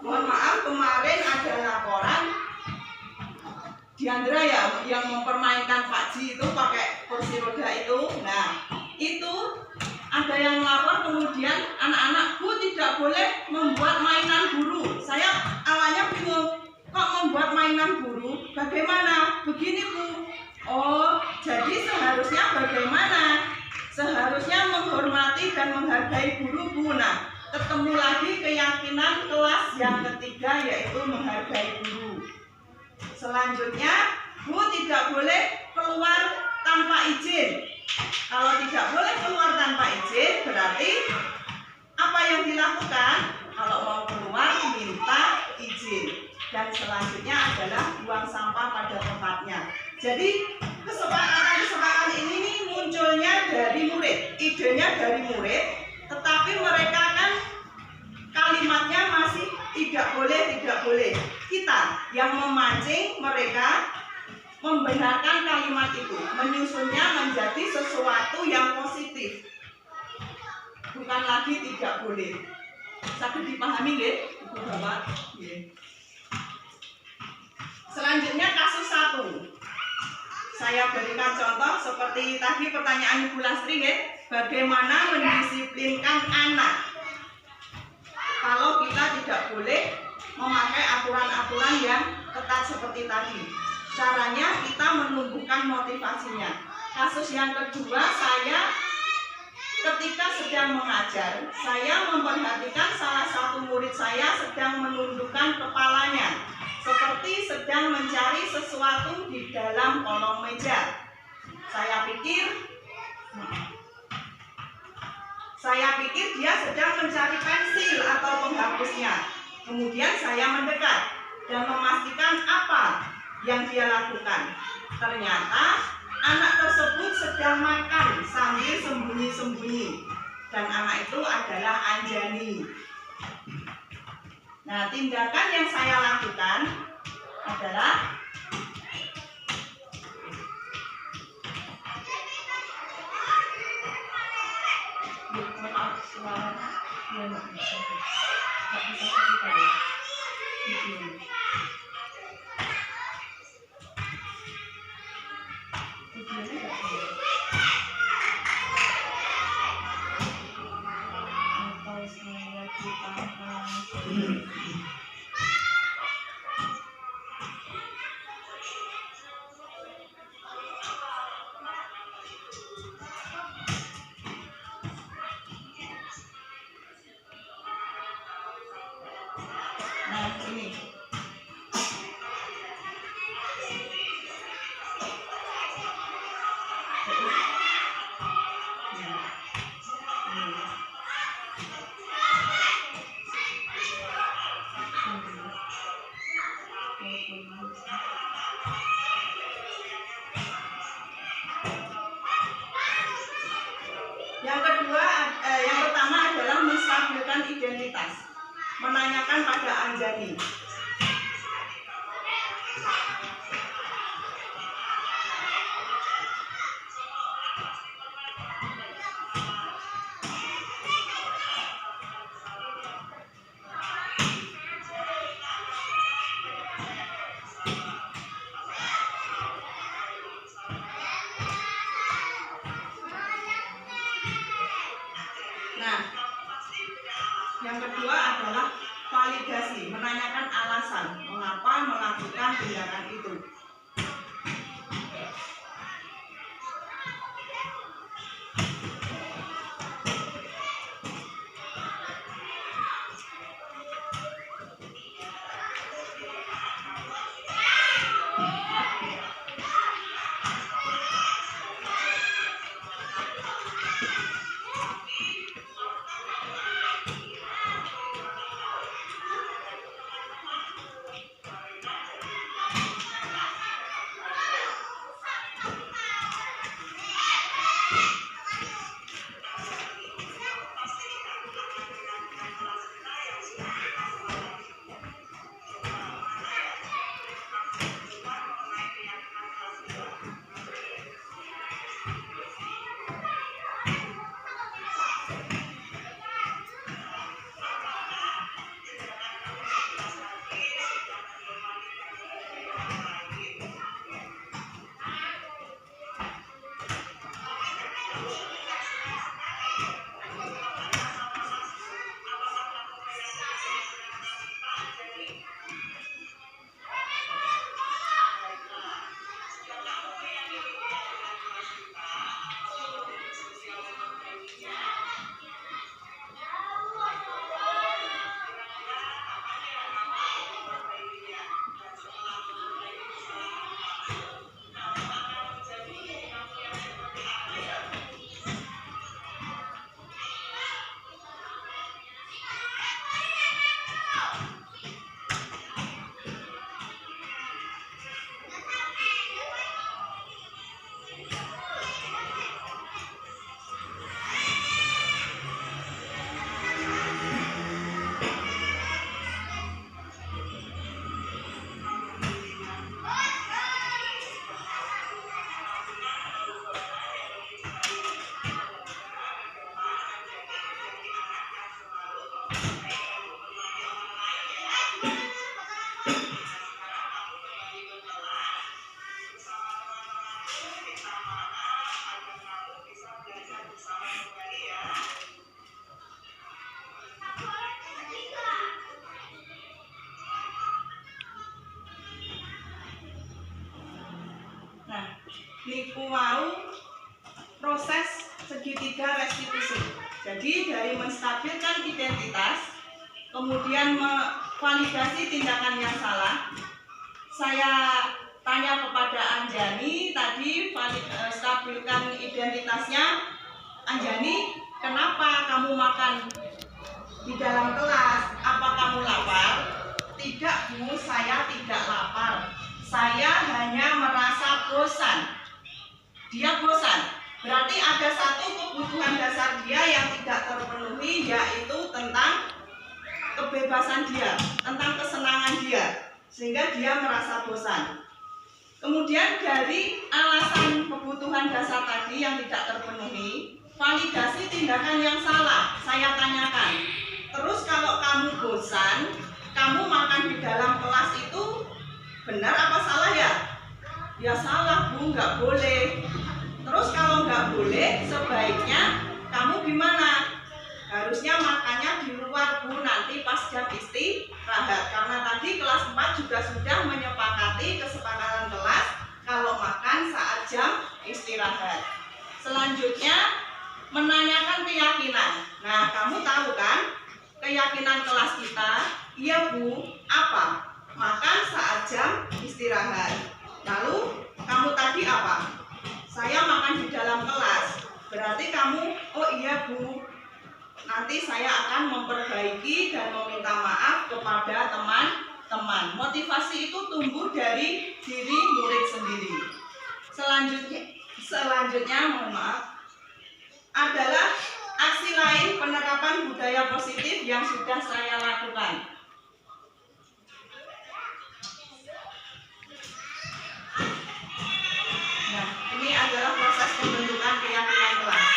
[SPEAKER 1] mohon maaf, kemarin ada laporan Diandra ya yang mempermainkan Pak Ji itu pakai kursi roda itu. Nah, itu ada yang melapor, kemudian anak-anak, Bu tidak boleh membuat mainan guru. Saya awalnya bingung, kok membuat mainan guru? Bagaimana? Begini, Bu. Oh, jadi seharusnya bagaimana? Seharusnya menghormati dan menghargai guru, Bu. Nah, ketemu lagi keyakinan kelas yang ketiga, yaitu menghargai guru. Selanjutnya, Bu tidak boleh keluar tanpa izin. Kalau tidak boleh keluar tanpa izin, berarti apa yang dilakukan? Kalau mau keluar, minta izin. Dan selanjutnya adalah buang sampah pada tempatnya. Jadi kesepakatan ini nih munculnya dari murid, idenya dari murid, tetapi mereka kan kalimatnya masih tidak boleh. Kita yang memancing mereka membenarkan kalimat itu, menyusunnya menjadi sesuatu yang positif, bukan lagi tidak boleh. Sakit dipahami nggih, Ibu Bapak? Nggih. Selanjutnya kasus 1. Saya berikan contoh seperti tadi pertanyaan Ibu Lastri, nggih, bagaimana mendisiplinkan anak kalau kita tidak boleh memakai aturan-aturan yang ketat seperti tadi. Caranya kita menumbuhkan motivasinya. Kasus yang kedua, saya ketika sedang mengajar, saya memperhatikan salah satu murid saya sedang menundukkan kepalanya, seperti sedang mencari sesuatu di dalam kolong meja. Saya pikir dia sedang mencari pensil atau penghapusnya. Kemudian saya mendekat dan memastikan apa yang dia lakukan. Ternyata anak tersebut sedang makan sambil sembunyi-sembunyi, dan anak itu adalah Anjani. Nah, tindakan yang saya lakukan adalah
[SPEAKER 2] Ya nggak bisa kita ya. Videonya. Videonya nggak boleh. Atau saya ditangkap.
[SPEAKER 1] Nah, ini. Yang kedua, yang pertama adalah menstabilkan identitas, menanyakan pada Anjani. Nah, yang kedua adalah validasi, menanyakan alasan mengapa melakukan tindakan itu. niku mau proses segitiga restitusi. Jadi dari menstabilkan identitas, kemudian validasi tindakan yang salah. Saya tanya kepada Anjani tadi, stabilkan identitasnya. Anjani, kenapa kamu makan di dalam kelas? Apa kamu lapar? Tidak, Bu, saya tidak lapar. Saya hanya merasa bosan. Dia bosan. Berarti ada satu kebutuhan dasar dia yang tidak terpenuhi, yaitu tentang kebebasan dia, tentang kesenangan dia, sehingga dia merasa bosan. Kemudian dari alasan kebutuhan dasar tadi yang tidak terpenuhi, validasi tindakan yang salah, saya tanyakan. Terus kalau kamu bosan, kamu makan di dalam kelas itu benar apa salah ya? Ya salah Bu, nggak boleh. Terus kalau nggak boleh, sebaiknya kamu gimana? Harusnya makannya di luar Bu, nanti pas jam istirahat. Karena tadi kelas 4 juga sudah menyepakati kesepakatan kelas kalau makan saat jam istirahat. Selanjutnya menanyakan keyakinan. Nah, kamu tahu kan keyakinan kelas kita? Iya Bu, apa? Makan saat jam istirahat. Lalu kamu tadi apa? Saya makan di dalam kelas. Berarti kamu, oh iya Bu, nanti saya akan memperbaiki dan meminta maaf kepada teman-teman. Motivasi itu tumbuh dari diri murid sendiri. Selanjutnya mohon maaf, adalah aksi lain penerapan budaya positif yang sudah saya lakukan. Nah, ini adalah proses pembentukan keyakinan kelas.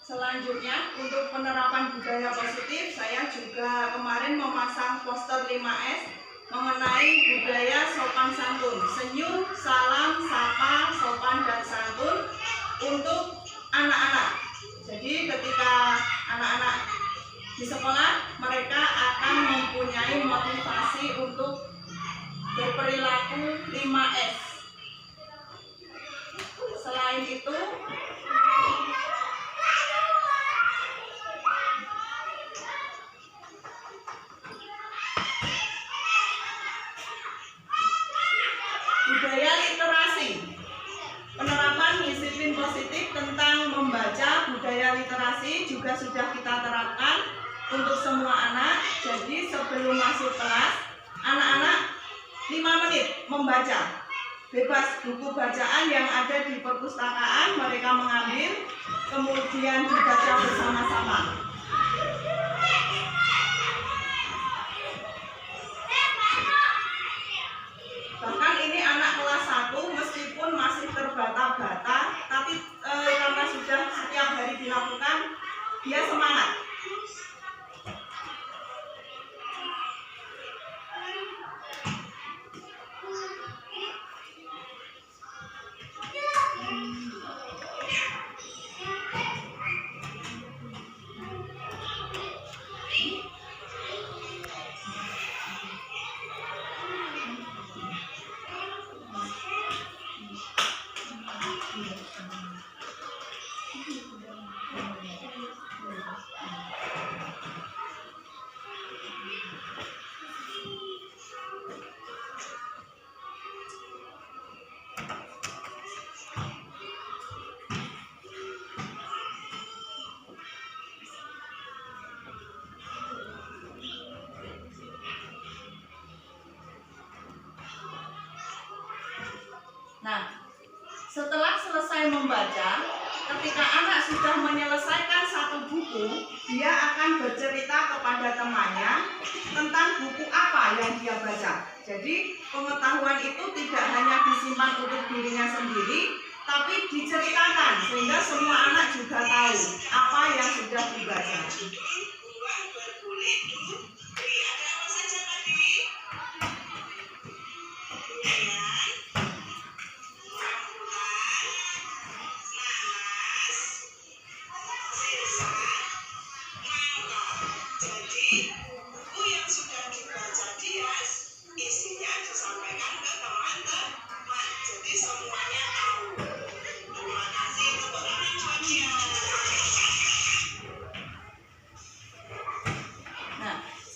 [SPEAKER 1] Selanjutnya, untuk penerapan budaya positif, saya juga kemarin memasang poster 5S mengenai budaya sopan santun, senyum, salam, sapa, sopan dan santun untuk anak-anak. Jadi ketika anak-anak di sekolah, mereka akan mempunyai motivasi untuk berperilaku 5S. Selain itu, budaya literasi, penerapan disiplin positif tentang membaca budaya literasi juga sudah kita terapkan untuk semua anak. Jadi sebelum masuk kelas, anak-anak 5 menit membaca. Bebas, buku bacaan yang ada di perpustakaan mereka mengambil, kemudian dibaca bersama-sama. Bahkan ini anak kelas 1 meskipun masih terbata-bata, tapi karena sudah setiap hari dilakukan, dia semangat. Nah, setelah selesai membaca, ketika anak sudah menyelesaikan satu buku, dia akan bercerita kepada temannya tentang buku apa yang dia baca. Jadi, pengetahuan itu tidak hanya disimpan untuk dirinya sendiri, tapi diceritakan sehingga semua anak juga tahu apa yang sudah dibaca.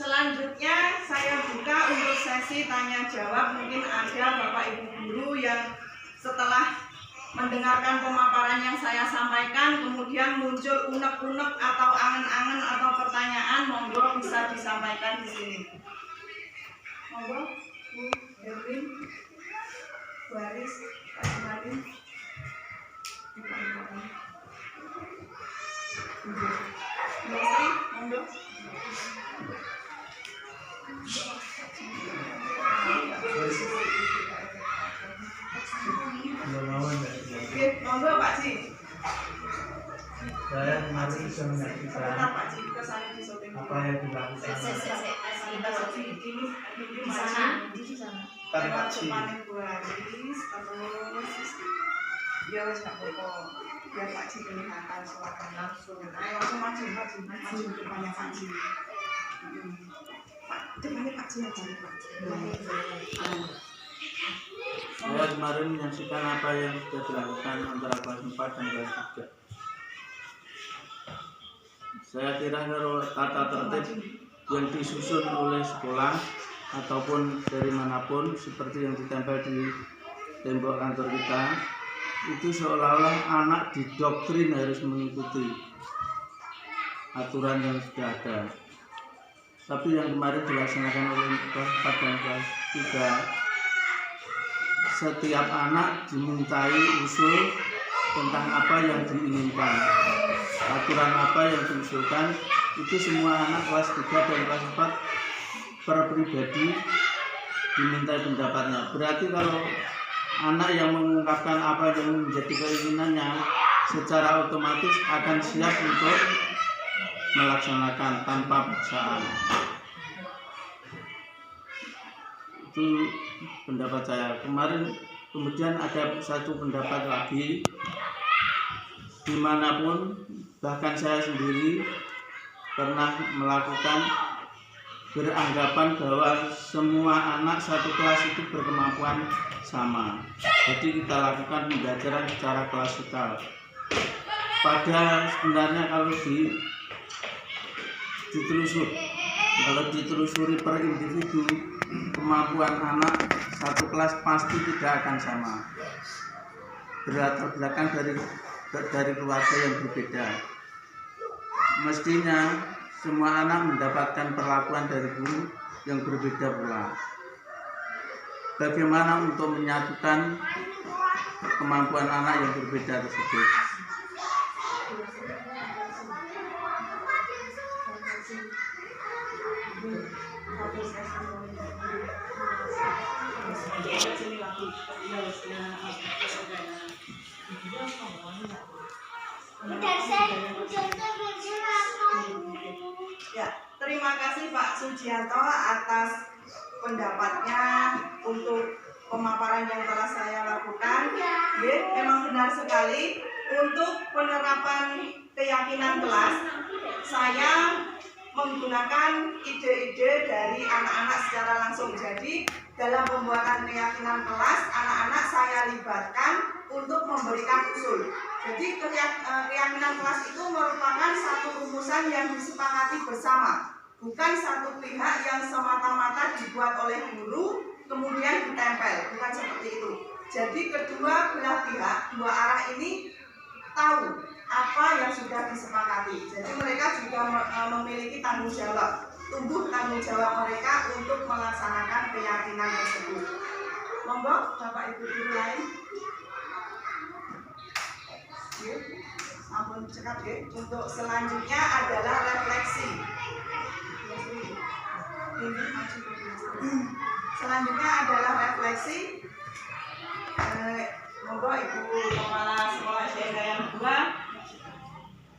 [SPEAKER 1] Selanjutnya saya buka untuk sesi tanya jawab. Mungkin ada Bapak Ibu guru yang setelah mendengarkan pemaparan yang saya sampaikan kemudian muncul unek-unek atau angen-angen atau pertanyaan, monggo bisa disampaikan di sini. Monggo, Bu Erwin, Bu Aris, Pak Sumardi. Bu Sri, monggo. Oke, monggo Pak Ci.
[SPEAKER 4] Saya mari bisa menyaksikan
[SPEAKER 1] Sebentar Pak Ci, ke sana di syuting.
[SPEAKER 4] apa yang dilakukan
[SPEAKER 2] Di sana, di sana.
[SPEAKER 1] Lewat depannya Bu Aris, terus ya wes nggak apa-apa. Biar Pak Ci kelihatan, silakan langsung. Ayo langsung maju depannya Pak Ci. Depannya Pak Ci aja Pak.
[SPEAKER 4] saya kemarin menyaksikan apa yang sudah dilakukan antara kelas 4 dan kelas 3. Saya kira kalau tata tertib yang disusun oleh sekolah ataupun dari manapun seperti yang ditempel di tembok kantor kita, itu seolah-olah anak didoktrin harus mengikuti aturan yang sudah ada. Tapi yang kemarin dilaksanakan oleh kelas 4 dan kelas 3, setiap anak dimintai usul tentang apa yang diinginkan, aturan apa yang diusulkan, itu semua anak kelas 3 dan kelas 4 per pribadi dimintai pendapatnya. Berarti kalau anak yang mengungkapkan apa yang menjadi keinginannya secara otomatis akan siap untuk melaksanakan tanpa paksaan. Itu pendapat saya. Kemarin kemudian ada satu pendapat lagi, dimanapun bahkan saya sendiri pernah melakukan beranggapan bahwa semua anak satu kelas itu berkemampuan sama. Jadi kita lakukan pembelajaran secara klasikal. Padahal sebenarnya kalau ditelusuri per individu, kemampuan anak satu kelas pasti tidak akan sama. Berlatar belakang dari keluarga yang berbeda. Mestinya semua anak mendapatkan perlakuan dari guru yang berbeda pula. Bagaimana untuk menyatukan kemampuan anak yang berbeda tersebut?
[SPEAKER 1] Ya, terima kasih Pak Sujianto atas pendapatnya untuk pemaparan yang telah saya lakukan. Ya, memang benar sekali untuk penerapan keyakinan kelas saya menggunakan ide-ide dari anak-anak secara langsung. Jadi dalam pembuatan keyakinan kelas, anak-anak saya libatkan untuk memberikan usul. Jadi keyakinan kelas itu merupakan satu rumusan yang disepakati bersama, bukan satu pihak yang semata-mata dibuat oleh guru kemudian ditempel, bukan seperti itu. Jadi kedua belah pihak, dua arah ini tahu apa yang sudah disepakati. Jadi mereka juga memiliki tanggung jawab, tumbuh tanggung jawab mereka untuk melaksanakan keyakinan tersebut. Monggo Bapak Ibu guru lain. Ampun cekap ya. Untuk selanjutnya adalah refleksi. Selanjutnya adalah refleksi. Monggo Ibu Kepala Sekolah SDN Gayam 2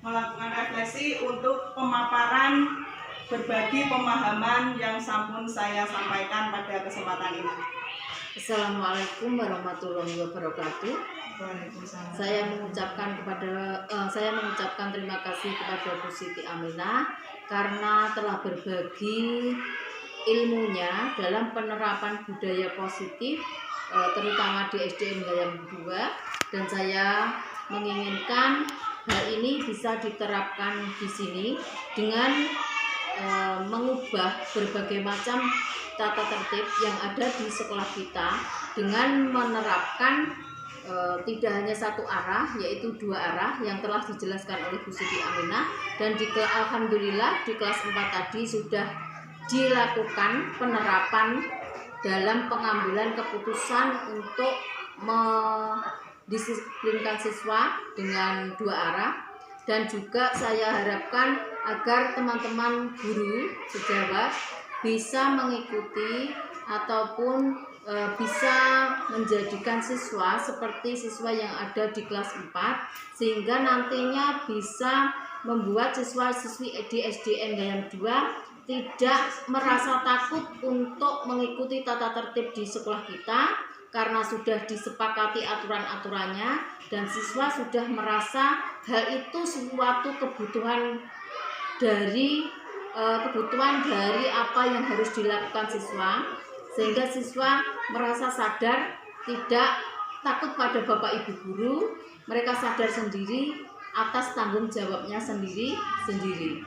[SPEAKER 1] melakukan refleksi untuk pemaparan berbagi pemahaman yang sampun saya sampaikan pada kesempatan ini.
[SPEAKER 2] Assalamualaikum warahmatullahi wabarakatuh. Saya mengucapkan terima kasih kepada Bu Siti Aminah karena telah berbagi ilmunya dalam penerapan budaya positif terutama di SDN Gayam 2, dan saya menginginkan hal ini bisa diterapkan di sini dengan mengubah berbagai macam tata tertib yang ada di sekolah kita dengan menerapkan tidak hanya satu arah, yaitu dua arah yang telah dijelaskan oleh Bu Siti Aminah, dan alhamdulillah di kelas 4 tadi sudah dilakukan penerapan dalam pengambilan keputusan untuk mendisiplinkan siswa dengan dua arah. Dan juga saya harapkan agar teman-teman guru sejawat bisa mengikuti ataupun bisa menjadikan siswa seperti siswa yang ada di kelas 4, sehingga nantinya bisa membuat siswa-siswi di SDN Gayam 2 tidak merasa takut untuk mengikuti tata tertib di sekolah kita karena sudah disepakati aturan-aturannya, dan siswa sudah merasa hal itu suatu kebutuhan dari apa yang harus dilakukan siswa, sehingga siswa merasa sadar, tidak takut pada Bapak Ibu guru, mereka sadar sendiri atas tanggung jawabnya sendiri-sendiri.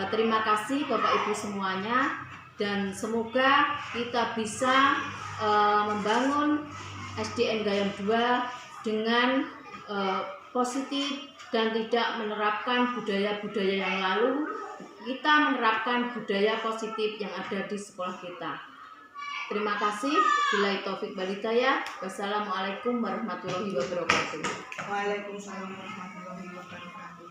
[SPEAKER 2] Terima kasih Bapak Ibu semuanya, dan semoga kita bisa membangun SDN Gayam 2 dengan positif dan tidak menerapkan budaya-budaya yang lalu. Kita menerapkan budaya positif yang ada di sekolah kita. Terima kasih. Billahi taufik wal hidayah. Wassalamualaikum warahmatullahi wabarakatuh.
[SPEAKER 1] Waalaikumsalam warahmatullahi wabarakatuh.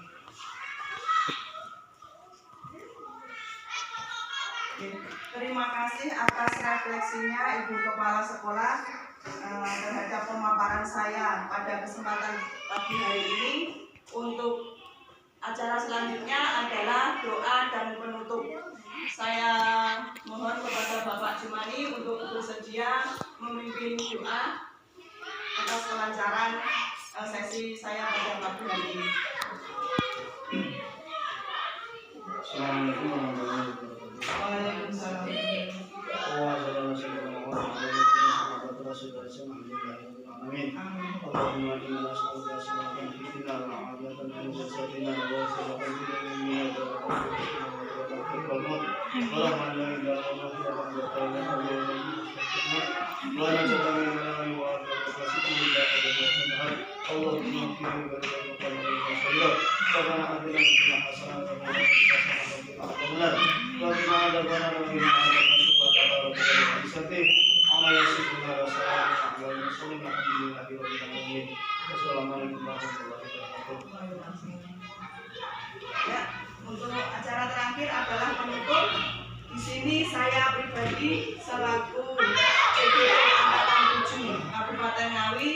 [SPEAKER 1] Terima kasih atas refleksinya Ibu Kepala Sekolah terhadap pemaparan saya pada kesempatan pagi hari ini. Untuk acara selanjutnya adalah doa dan penutup. Saya mohon kepada Bapak Jumani untuk bersedia memimpin doa atas kelancaran sesi saya pada pagi hari ini.
[SPEAKER 4] Assalamualaikum warahmatullahi wabarakatuh.
[SPEAKER 1] Waalaikumsalam.
[SPEAKER 4] Amin. Allahumma inna nas'aluka as-salamata fid dunya wal akhirati wa jazatina wa salamatan fid dunya wal maut. Allahumma inna
[SPEAKER 1] Ya, untuk acara terakhir adalah penutup. Di sini saya pribadi selaku CDP Angkatan 7 Kabupaten Ngawi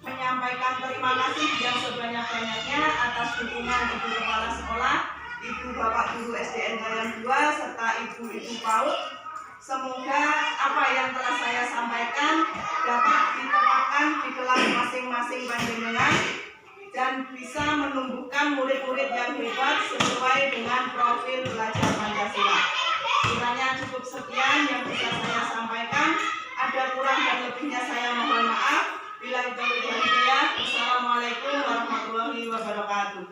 [SPEAKER 1] menyampaikan terima kasih yang sebanyak-banyaknya atas dukungan Ibu Kepala Sekolah, Ibu Bapak Guru SDN Gayam 2 serta Ibu-Ibu PAUD. Semoga apa yang telah saya sampaikan dapat diterapkan di kelas masing-masing panjenengan dan bisa menumbuhkan murid-murid yang hebat sesuai dengan profil belajar Pancasila. Kiranya cukup sekian yang bisa saya sampaikan. Ada kurang dan lebihnya saya mohon maaf. Billahi taufiq wal hidayah. Wassalamualaikum warahmatullahi wabarakatuh.